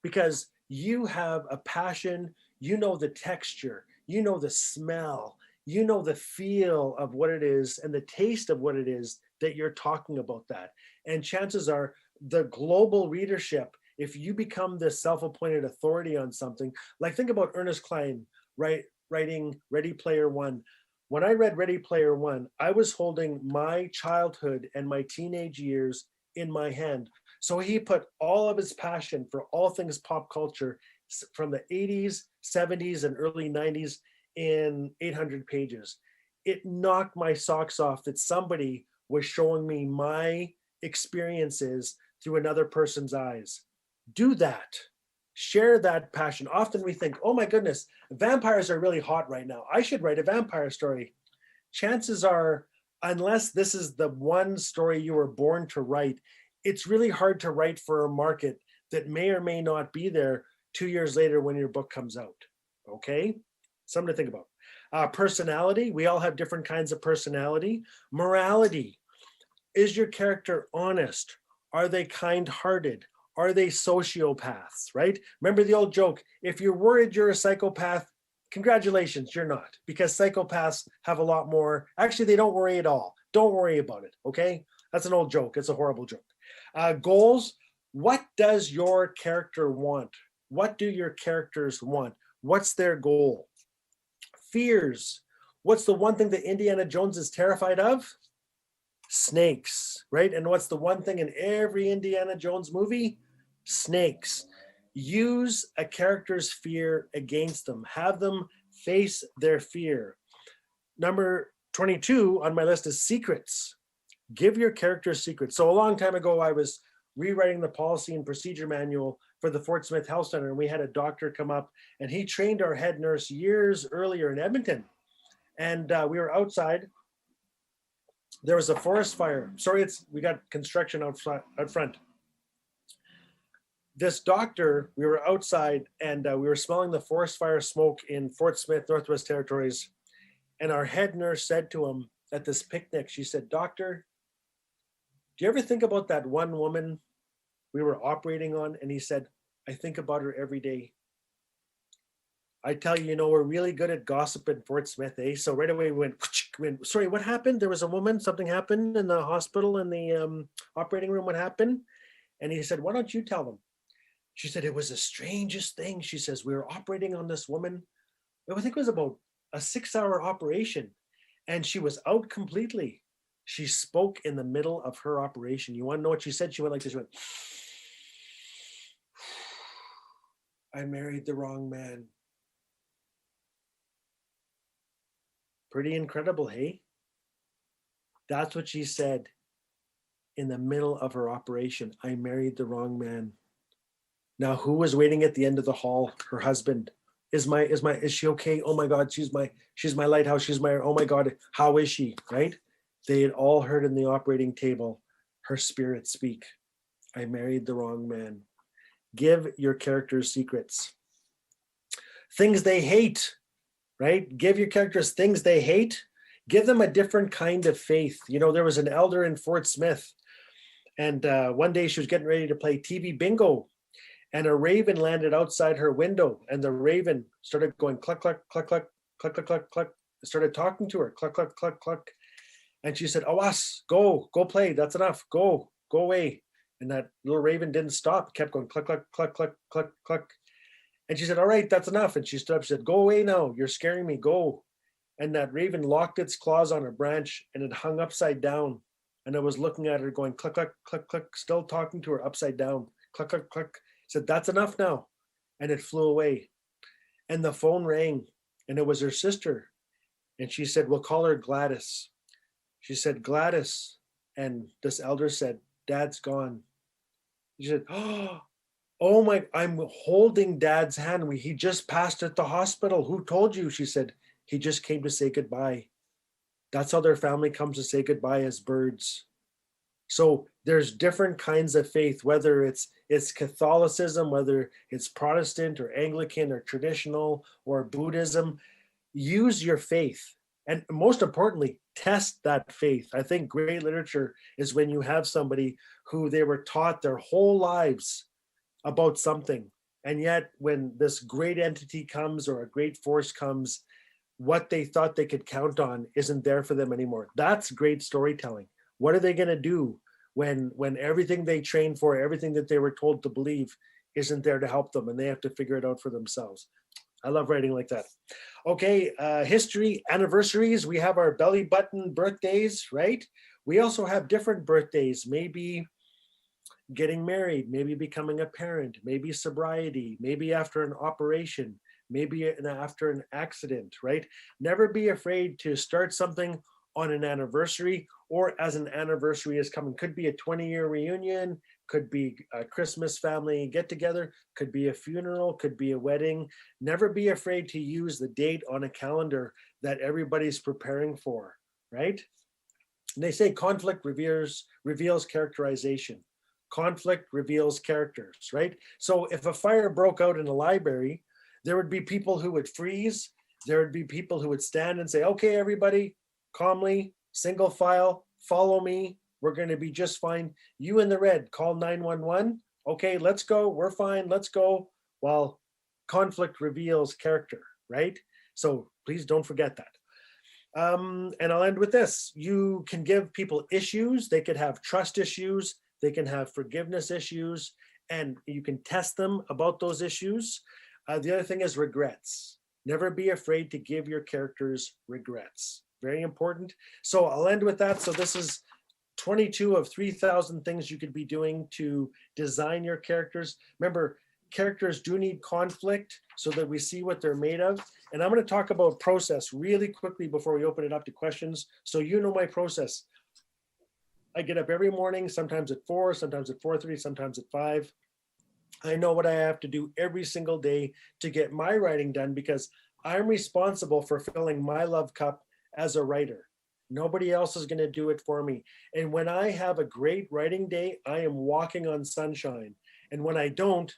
because you have a passion, you know the texture, you know the smell, you know the feel of what it is and the taste of what it is that you're talking about that. And chances are the global readership, if you become the self-appointed authority on something, like think about Ernest Cline, right, writing Ready Player One. When I read Ready Player One, I was holding my childhood and my teenage years in my hand. So he put all of his passion for all things pop culture from the 80s, 70s, and early 90s in 800 pages. It knocked my socks off that somebody was showing me my experiences through another person's eyes. Do that. Share that passion. Often we think, oh my goodness, vampires are really hot right now. I should write a vampire story. Chances are, unless this is the one story you were born to write, it's really hard to write for a market that may or may not be there 2 years later when your book comes out. Okay? Something to think about. Personality. We all have different kinds of personality. Morality. Is your character honest? Are they kind-hearted? Are they sociopaths, right? Remember the old joke, if you're worried you're a psychopath, congratulations, you're not, because psychopaths have a lot more. Actually, they don't worry at all. Don't worry about it, okay? That's an old joke. It's a horrible joke. Goals. What does your character want? What do your characters want? What's their goal? Fears. What's the one thing that Indiana Jones is terrified of? Snakes, right? And what's the one thing in every Indiana Jones movie? Snakes. Use a character's fear against them. Have them face their fear. Number 22 on my list is secrets. Give your character secrets. So a long time ago, I was rewriting the policy and procedure manual for the Fort Smith Health Center, and we had a doctor come up, and he trained our head nurse years earlier in Edmonton. And we were outside. There was a forest fire. Sorry, we got construction out front. This doctor, we were outside, and we were smelling the forest fire smoke in Fort Smith, Northwest Territories. And our head nurse said to him at this picnic, she said, "Doctor, do you ever think about that one woman we were operating on?" And he said, "I think about her every day." I tell you, we're really good at gossip in Fort Smith, eh? So right away we went, "Sorry, what happened? There was a woman, something happened in the hospital, in the operating room, what happened?" And he said, "Why don't you tell them?" She said, "It was the strangest thing." She says, "We were operating on this woman. I think it was about a 6-hour operation, and she was out completely. She spoke in the middle of her operation." You want to know what she said? She went like this, she went, "I married the wrong man." Pretty incredible, hey? That's what she said in the middle of her operation. "I married the wrong man." Now, who was waiting at the end of the hall? Her husband. Is she okay? Oh my God, she's my lighthouse. She's my, oh my God, how is she? Right? They had all heard in the operating table her spirit speak. "I married the wrong man." Give your characters secrets. Things they hate, right? Give your characters things they hate. Give them a different kind of faith. There was an elder in Fort Smith, and one day she was getting ready to play TV bingo, and a raven landed outside her window, and the raven started going cluck, cluck, cluck, cluck, cluck, cluck, cluck, cluck, started talking to her, cluck, cluck, cluck, cluck. And she said, "Awas, go play. That's enough. Go away." And that little raven didn't stop, kept going cluck, cluck, cluck, cluck, cluck, cluck. And she said, "All right, that's enough." And she stood up, she said, "Go away now. You're scaring me. Go." And that raven locked its claws on a branch, and it hung upside down. And it was looking at her going cluck, cluck, cluck, cluck, still talking to her upside down. Cluck, cluck, cluck. Said, "That's enough now." And it flew away. And the phone rang, and it was her sister. And she said, "We'll call her Gladys." She said, "Gladys." And this elder said, "Dad's gone." She said, "Oh my, I'm holding Dad's hand. He just passed at the hospital. Who told you?" She said, "He just came to say goodbye." That's how their family comes to say goodbye, as birds. So there's different kinds of faith, whether it's Catholicism, whether it's Protestant or Anglican or traditional or Buddhism. Use your faith. And most importantly, test that faith. I think great literature is when you have somebody who they were taught their whole lives about something. And yet, when this great entity comes or a great force comes, what they thought they could count on isn't there for them anymore. That's great storytelling. What are they going to do when everything they trained for, everything that they were told to believe isn't there to help them and they have to figure it out for themselves? I love writing like that. Okay, history, anniversaries. We have our belly button birthdays, right? We also have different birthdays, maybe getting married, maybe becoming a parent, maybe sobriety, maybe after an operation, maybe after an accident, right? Never be afraid to start something on an anniversary or as an anniversary is coming. Could be a 20-year reunion, could be a Christmas family get together, could be a funeral, could be a wedding. Never be afraid to use the date on a calendar that everybody's preparing for, right? And they say conflict reveals characterization. Conflict reveals characters, right? So if a fire broke out in a library, there would be people who would freeze. There would be people who would stand and say, okay, everybody, calmly, single file, follow me. We're going to be just fine. You in the red, call 911. Okay, let's go. We're fine. Let's go. Well, conflict reveals character, right? So please don't forget that. And I'll end with this. You can give people issues. They could have trust issues. They can have forgiveness issues, and you can test them about those issues. The other thing is regrets. Never be afraid to give your characters regrets. Very important. So I'll end with that. So this is 22 of 3,000 things you could be doing to design your characters. Remember, characters do need conflict so that we see what they're made of. And I'm going to talk about process really quickly before we open it up to questions. So you know my process. I get up every morning, sometimes at 4, sometimes at 4:30, sometimes at 5. I know what I have to do every single day to get my writing done because I'm responsible for filling my love cup as a writer. Nobody else is going to do it for me. And when I have a great writing day, I am walking on sunshine. And when I don't,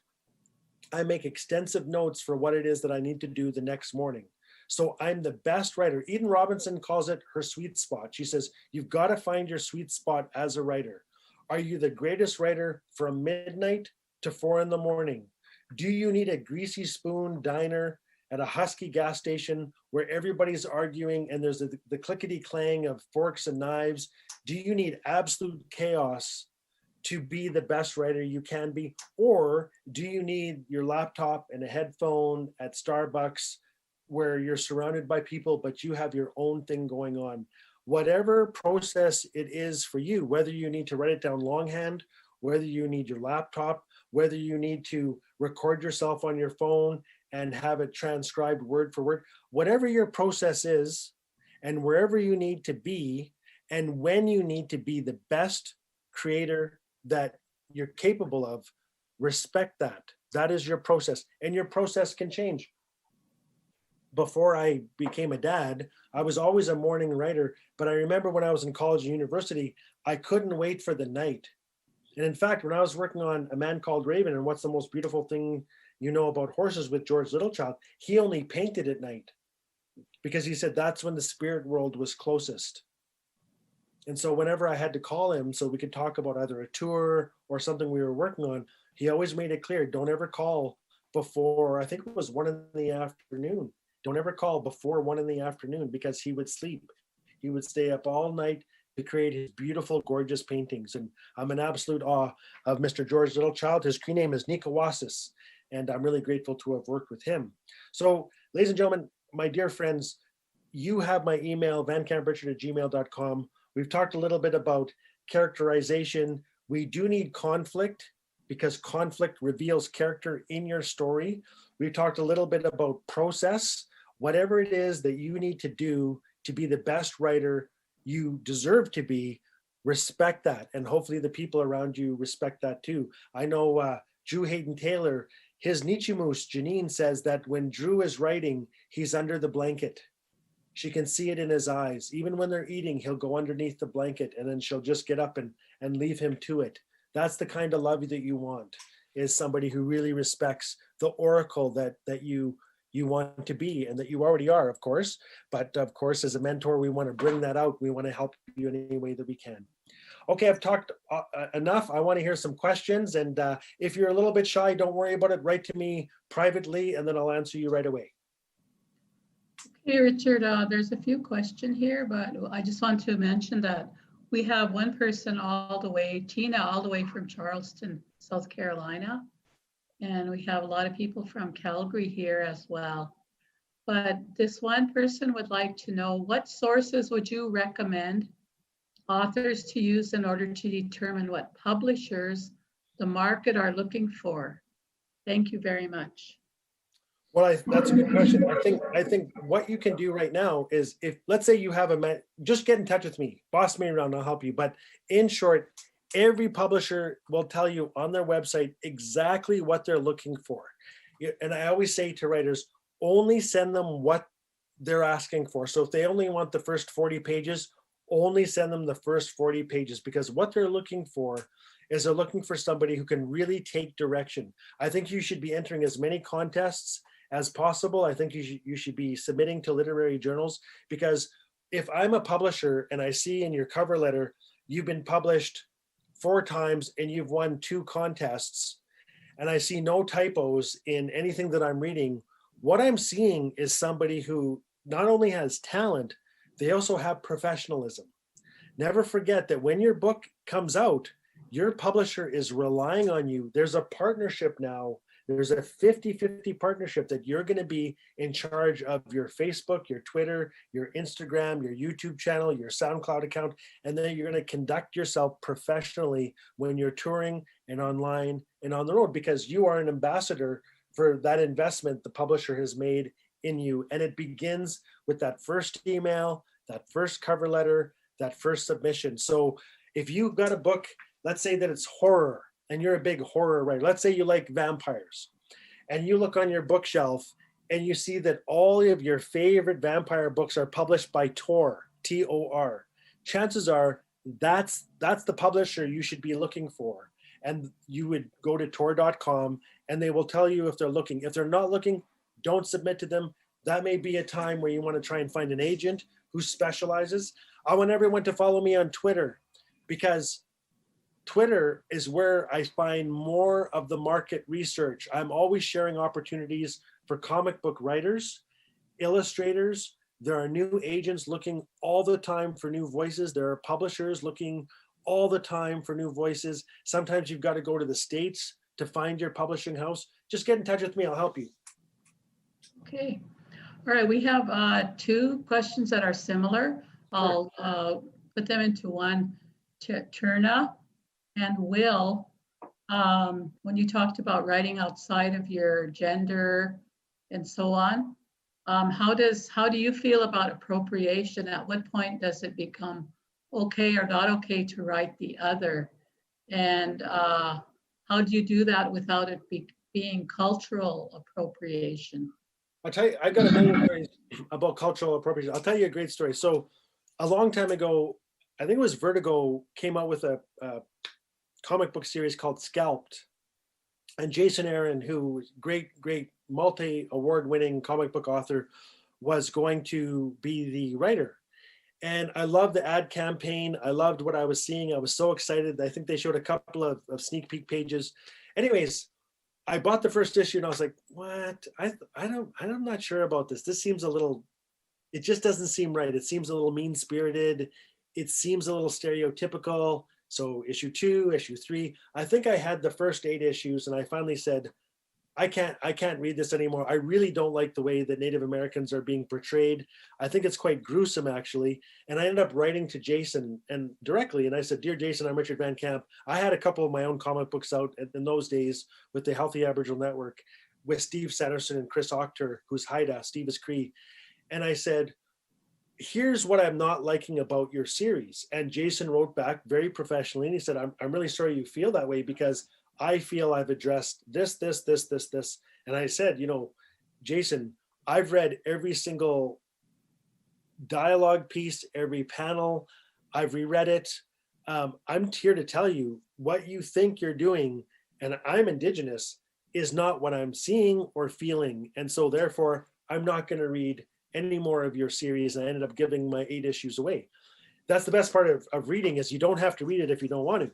I make extensive notes for what it is that I need to do the next morning. So I'm the best writer. Eden Robinson calls it her sweet spot. She says, you've got to find your sweet spot as a writer. Are you the greatest writer from midnight to 4 in the morning? Do you need a greasy spoon diner at a husky gas station where everybody's arguing and there's the clickety clang of forks and knives? Do you need absolute chaos to be the best writer you can be? Or do you need your laptop and a headphone at Starbucks where you're surrounded by people, but you have your own thing going on? Whatever process it is for you, whether you need to write it down longhand, whether you need your laptop, whether you need to record yourself on your phone and have it transcribed word for word, whatever your process is, and wherever you need to be, and when you need to be the best creator that you're capable of, respect that. That is your process, and your process can change. Before I became a dad, I was always a morning writer, but I remember when I was in college and university, I couldn't wait for the night. And in fact, when I was working on A Man Called Raven and What's the Most Beautiful Thing You Know About Horses with George Littlechild, he only painted at night because he said that's when the spirit world was closest. And so whenever I had to call him so we could talk about either a tour or something we were working on, he always made it clear, don't ever call before, I think it was 1 in the afternoon. Don't ever call before 1 in the afternoon because he would sleep. He would stay up all night to create his beautiful, gorgeous paintings. And I'm in absolute awe of Mr. George Littlechild. His Cree name is Nikawasis, and I'm really grateful to have worked with him. So, ladies and gentlemen, my dear friends, you have my email, vancamprichard@gmail.com. We've talked a little bit about characterization. We do need conflict because conflict reveals character in your story. We talked a little bit about process. Whatever it is that you need to do to be the best writer you deserve to be, respect that. And hopefully the people around you respect that too. I know Drew Hayden Taylor, his Nietzsche moose, Janine, says that when Drew is writing, he's under the blanket. She can see it in his eyes. Even when they're eating, he'll go underneath the blanket and then she'll just get up and leave him to it. That's the kind of love that you want, is somebody who really respects the oracle that you want to be and that you already are, of course. But of course, as a mentor, we want to bring that out. We want to help you in any way that we can. Okay, I've talked enough. I want to hear some questions. And if you're a little bit shy, don't worry about it. Write to me privately and then I'll answer you right away. Hey, Richard, there's a few questions here, but I just want to mention that we have one person all the way, Tina, all the way from Charleston, South Carolina. And we have a lot of people from Calgary here as well. But this one person would like to know, what sources would you recommend authors to use in order to determine what publishers the market are looking for? Thank you very much. Well, that's a good question. I think what you can do right now is, if let's say you have just get in touch with me, boss me around, I'll help you. But in short, every publisher will tell you on their website exactly what they're looking for. And I always say to writers, only send them what they're asking for. So if they only want the first 40 pages, only send them the first 40 pages, because what they're looking for is they're looking for somebody who can really take direction. I think you should be entering as many contests as possible. I think you should be submitting to literary journals, because if I'm a publisher and I see in your cover letter, you've been published 4 times and you've won 2 contests, and I see no typos in anything that I'm reading, what I'm seeing is somebody who not only has talent, they also have professionalism. Never forget that when your book comes out, your publisher is relying on you. There's a partnership now. There's a 50-50 partnership that you're going to be in charge of your Facebook, your Twitter, your Instagram, your YouTube channel, your SoundCloud account, and then you're going to conduct yourself professionally when you're touring and online and on the road, because you are an ambassador for that investment the publisher has made in you. And it begins with that first email, that first cover letter, that first submission. So if you've got a book, let's say that it's horror, and you're a big horror writer. Let's say you like vampires, and you look on your bookshelf and you see that all of your favorite vampire books are published by Tor, T-O-R. Chances are that's the publisher you should be looking for. And you would go to tor.com and they will tell you if they're looking. If they're not looking, don't submit to them. That may be a time where you want to try and find an agent who specializes. I want everyone to follow me on Twitter, because Twitter is where I find more of the market research. I'm always sharing opportunities for comic book writers, illustrators. There are new agents looking all the time for new voices. There are publishers looking all the time for new voices. Sometimes you've got to go to the States to find your publishing house. Just get in touch with me, I'll help you. Okay. All right, we have 2 questions that are similar. I'll put them into one. Turna and Will, when you talked about writing outside of your gender and so on, how do you feel about appropriation? At what point does it become okay or not okay to write the other? And how do you do that without it being cultural appropriation? I'll tell you, I got a million stories about cultural appropriation. I'll tell you a great story. So a long time ago, I think it was Vertigo came out with a comic book series called Scalped. And Jason Aaron, who great multi-award winning comic book author, was going to be the writer. And I loved the ad campaign. I loved what I was seeing. I was so excited. I think they showed a couple of sneak peek pages. Anyways, I bought the first issue and I was like, what? I'm not sure about this. This seems a little, it just doesn't seem right. It seems a little mean spirited. It seems a little stereotypical. So issue 2, issue 3, I think I had the first 8 issues and I finally said, I can't read this anymore. I really don't like the way that Native Americans are being portrayed. I think it's quite gruesome, actually. And I ended up writing to Jason and directly, and I said, "Dear Jason, I'm Richard Van Camp. I had a couple of my own comic books out in those days with the Healthy Aboriginal Network with Steve Sanderson and Chris Octor, who's Haida, Steve is Cree. And I said, here's what I'm not liking about your series." And Jason wrote back very professionally, and he said, I'm really sorry you feel that way, because I feel I've addressed this. And I said, Jason, I've read every single dialogue piece, every panel. I've reread it. I'm here to tell you what you think you're doing, and I'm Indigenous, is not what I'm seeing or feeling. And so therefore, I'm not going to read any more of your series. And I ended up giving my 8 issues away. That's the best part of reading, is you don't have to read it if you don't want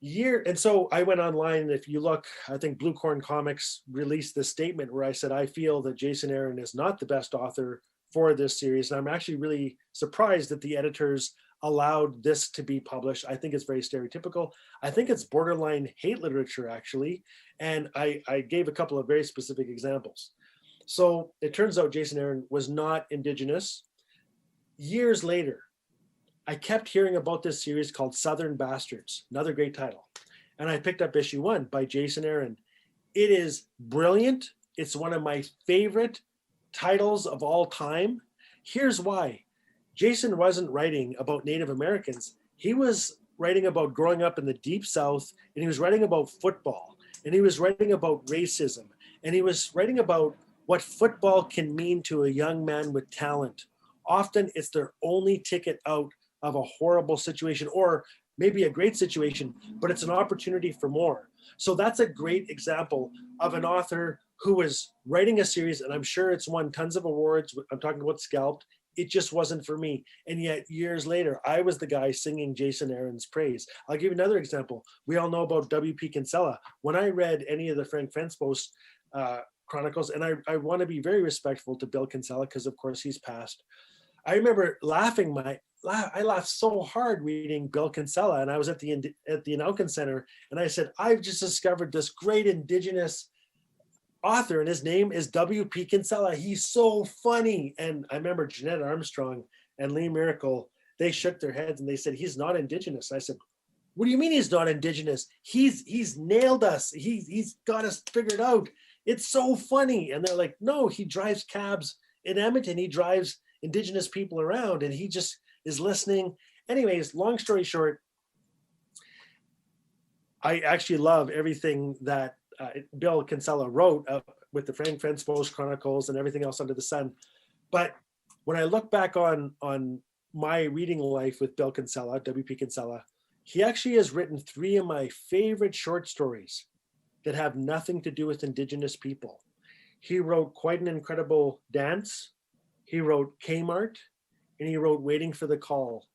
to. And so I went online. If you look, I think Blue Corn Comics released this statement where I said, I feel that Jason Aaron is not the best author for this series. And I'm actually really surprised that the editors allowed this to be published. I think it's very stereotypical. I think it's borderline hate literature, actually. And I gave a couple of very specific examples. So it turns out Jason Aaron was not Indigenous. Years later, I kept hearing about this series called Southern Bastards, another great title. And I picked up issue 1 by Jason Aaron. It is brilliant. It's one of my favorite titles of all time. Here's why. Jason wasn't writing about Native Americans. He was writing about growing up in the Deep South, and he was writing about football, and he was writing about racism, and he was writing about what football can mean to a young man with talent. Often it's their only ticket out of a horrible situation, or maybe a great situation, but it's an opportunity for more. So that's a great example of an author who was writing a series, and I'm sure it's won tons of awards. I'm talking about Scalped. It just wasn't for me. And yet years later, I was the guy singing Jason Aaron's praise. I'll give you another example. We all know about W.P. Kinsella. When I read any of the Frank Fenspost chronicles, and I want to be very respectful to Bill Kinsella because of course he's passed. I remember I laughed so hard reading Bill Kinsella, and I was at the Inalkin Center, and I said, I've just discovered this great Indigenous author, and his name is W.P. Kinsella. He's so funny. And I remember Jeanette Armstrong and Lee Miracle, they shook their heads and they said, he's not Indigenous. I said, what do you mean he's not Indigenous? He's nailed us. He's got us figured out. It's so funny. And they're like, no, he drives cabs in Edmonton. He drives Indigenous people around, and he just is listening. Anyways, long story short, I actually love everything that Bill Kinsella wrote with the Frank Fenspost Chronicles and everything else under the sun. But when I look back on my reading life with Bill Kinsella, W.P. Kinsella, he actually has written 3 of my favorite short stories that have nothing to do with Indigenous people. He wrote Quite an Incredible Dance, he wrote Kmart, and he wrote Waiting for the Call.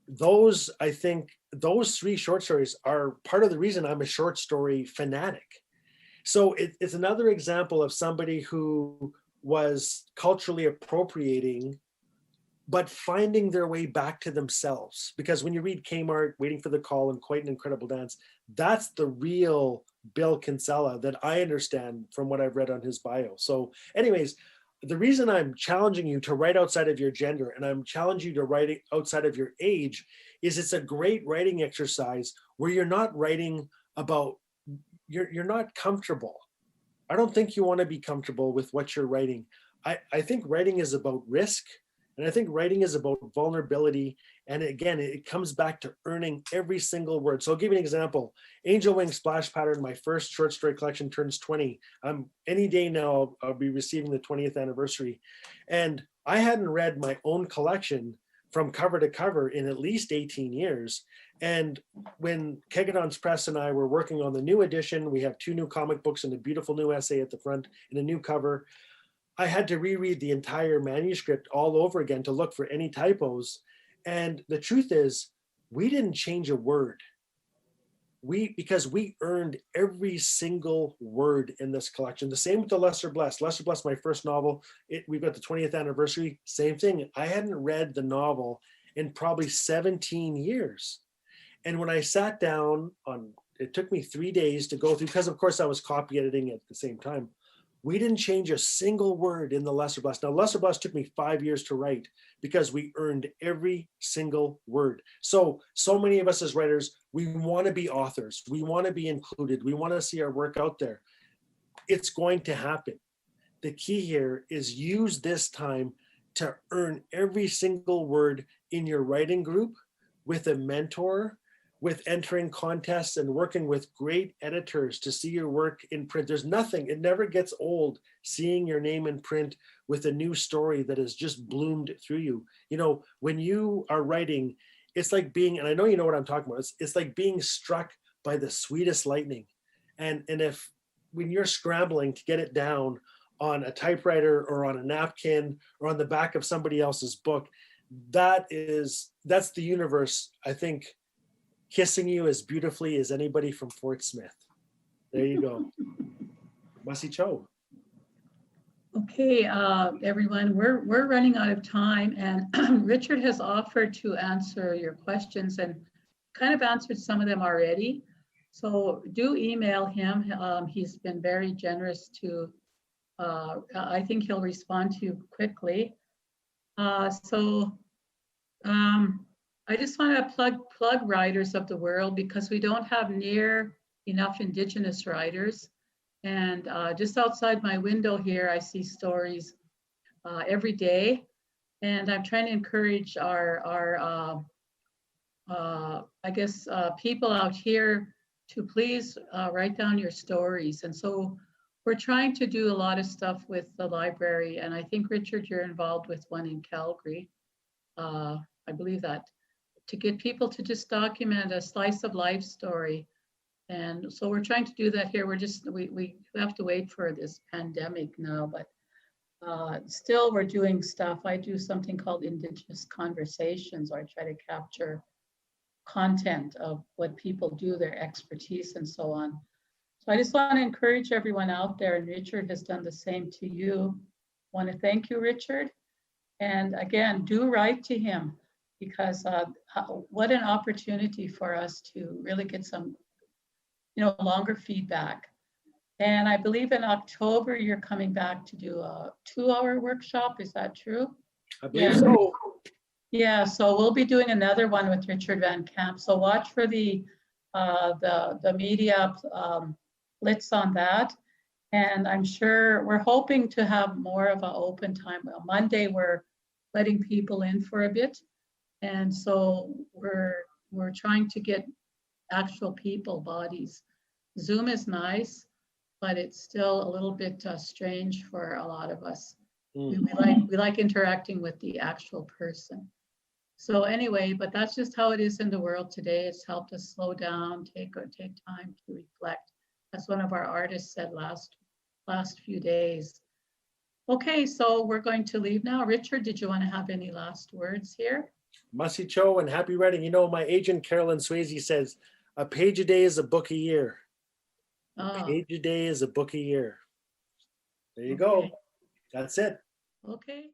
Those, I think, those 3 short stories are part of the reason I'm a short story fanatic. So it's another example of somebody who was culturally appropriating, but finding their way back to themselves. Because when you read Kmart, Waiting for the Call, and Quite an Incredible Dance, that's the real Bill Kinsella that I understand from what I've read on his bio. So anyways, the reason I'm challenging you to write outside of your gender, and I'm challenging you to write outside of your age, is it's a great writing exercise where you're not writing about, you're not comfortable. I don't think you want to be comfortable with what you're writing. I think writing is about risk, and I think writing is about vulnerability. And again, it comes back to earning every single word. So I'll give you an example. Angel Wing Splash Pattern, my first short story collection, turns 20. Any day now, I'll be receiving the 20th anniversary. And I hadn't read my own collection from cover to cover in at least 18 years. And when Kegadon's Press and I were working on the new edition, we have 2 new comic books and a beautiful new essay at the front and a new cover. I had to reread the entire manuscript all over again to look for any typos. And the truth is, we didn't change a word. Because we earned every single word in this collection. The same with the Lesser Blessed. Lesser Blessed, my first novel, we've got the 20th anniversary, same thing. I hadn't read the novel in probably 17 years. And when I sat down it took me 3 days to go through, because of course I was copy editing at the same time. We didn't change a single word in the Lesser Blessed. Now, Lesser Blessed took me 5 years to write because we earned every single word. So many of us as writers, we want to be authors. We want to be included. We want to see our work out there. It's going to happen. The key here is use this time to earn every single word in your writing group, with a mentor, with entering contests and working with great editors to see your work in print. There's nothing, it never gets old seeing your name in print with a new story that has just bloomed through you. You know, when you are writing, it's like being, and I know you know what I'm talking about, it's like being struck by the sweetest lightning. And if, when you're scrambling to get it down on a typewriter or on a napkin or on the back of somebody else's book, that's the universe, I think, kissing you as beautifully as anybody from Fort Smith. There you go. Masi Cho. Okay, everyone, we're running out of time, and Richard has offered to answer your questions and kind of answered some of them already. So do email him. He's been very generous to, I think he'll respond to you quickly. I just want to plug Writers of the World, because we don't have near enough Indigenous writers. And just outside my window here, I see stories every day. And I'm trying to encourage our people out here to please write down your stories. And so we're trying to do a lot of stuff with the library. And I think, Richard, you're involved with one in Calgary. I believe that, to get people to just document a slice of life story. And so we're trying to do that here. We have to wait for this pandemic now, but still we're doing stuff. I do something called Indigenous Conversations, where I try to capture content of what people do, their expertise and so on. So I just want to encourage everyone out there, and Richard has done the same to you. I want to thank you, Richard. And again, do write to him, because what an opportunity for us to really get some, longer feedback. And I believe in October, you're coming back to do a 2-hour workshop. Is that true? I believe so. Yeah, so we'll be doing another one with Richard Van Camp. So watch for the media blitz on that. And I'm sure we're hoping to have more of an open time. Well, Monday, we're letting people in for a bit. And so we're trying to get actual people, bodies. Zoom is nice, but it's still a little bit strange for a lot of us. We like interacting with the actual person. So anyway, but that's just how it is in the world today. It's helped us slow down, take time to reflect. That's one of our artists said last few days. Okay, so we're going to leave now. Richard, did you want to have any last words here? Masi Cho, and happy writing. You know, my agent, Carolyn Swayze, says, a page a day is a book a year. A page a day is a book a year. There you go. That's it. Okay.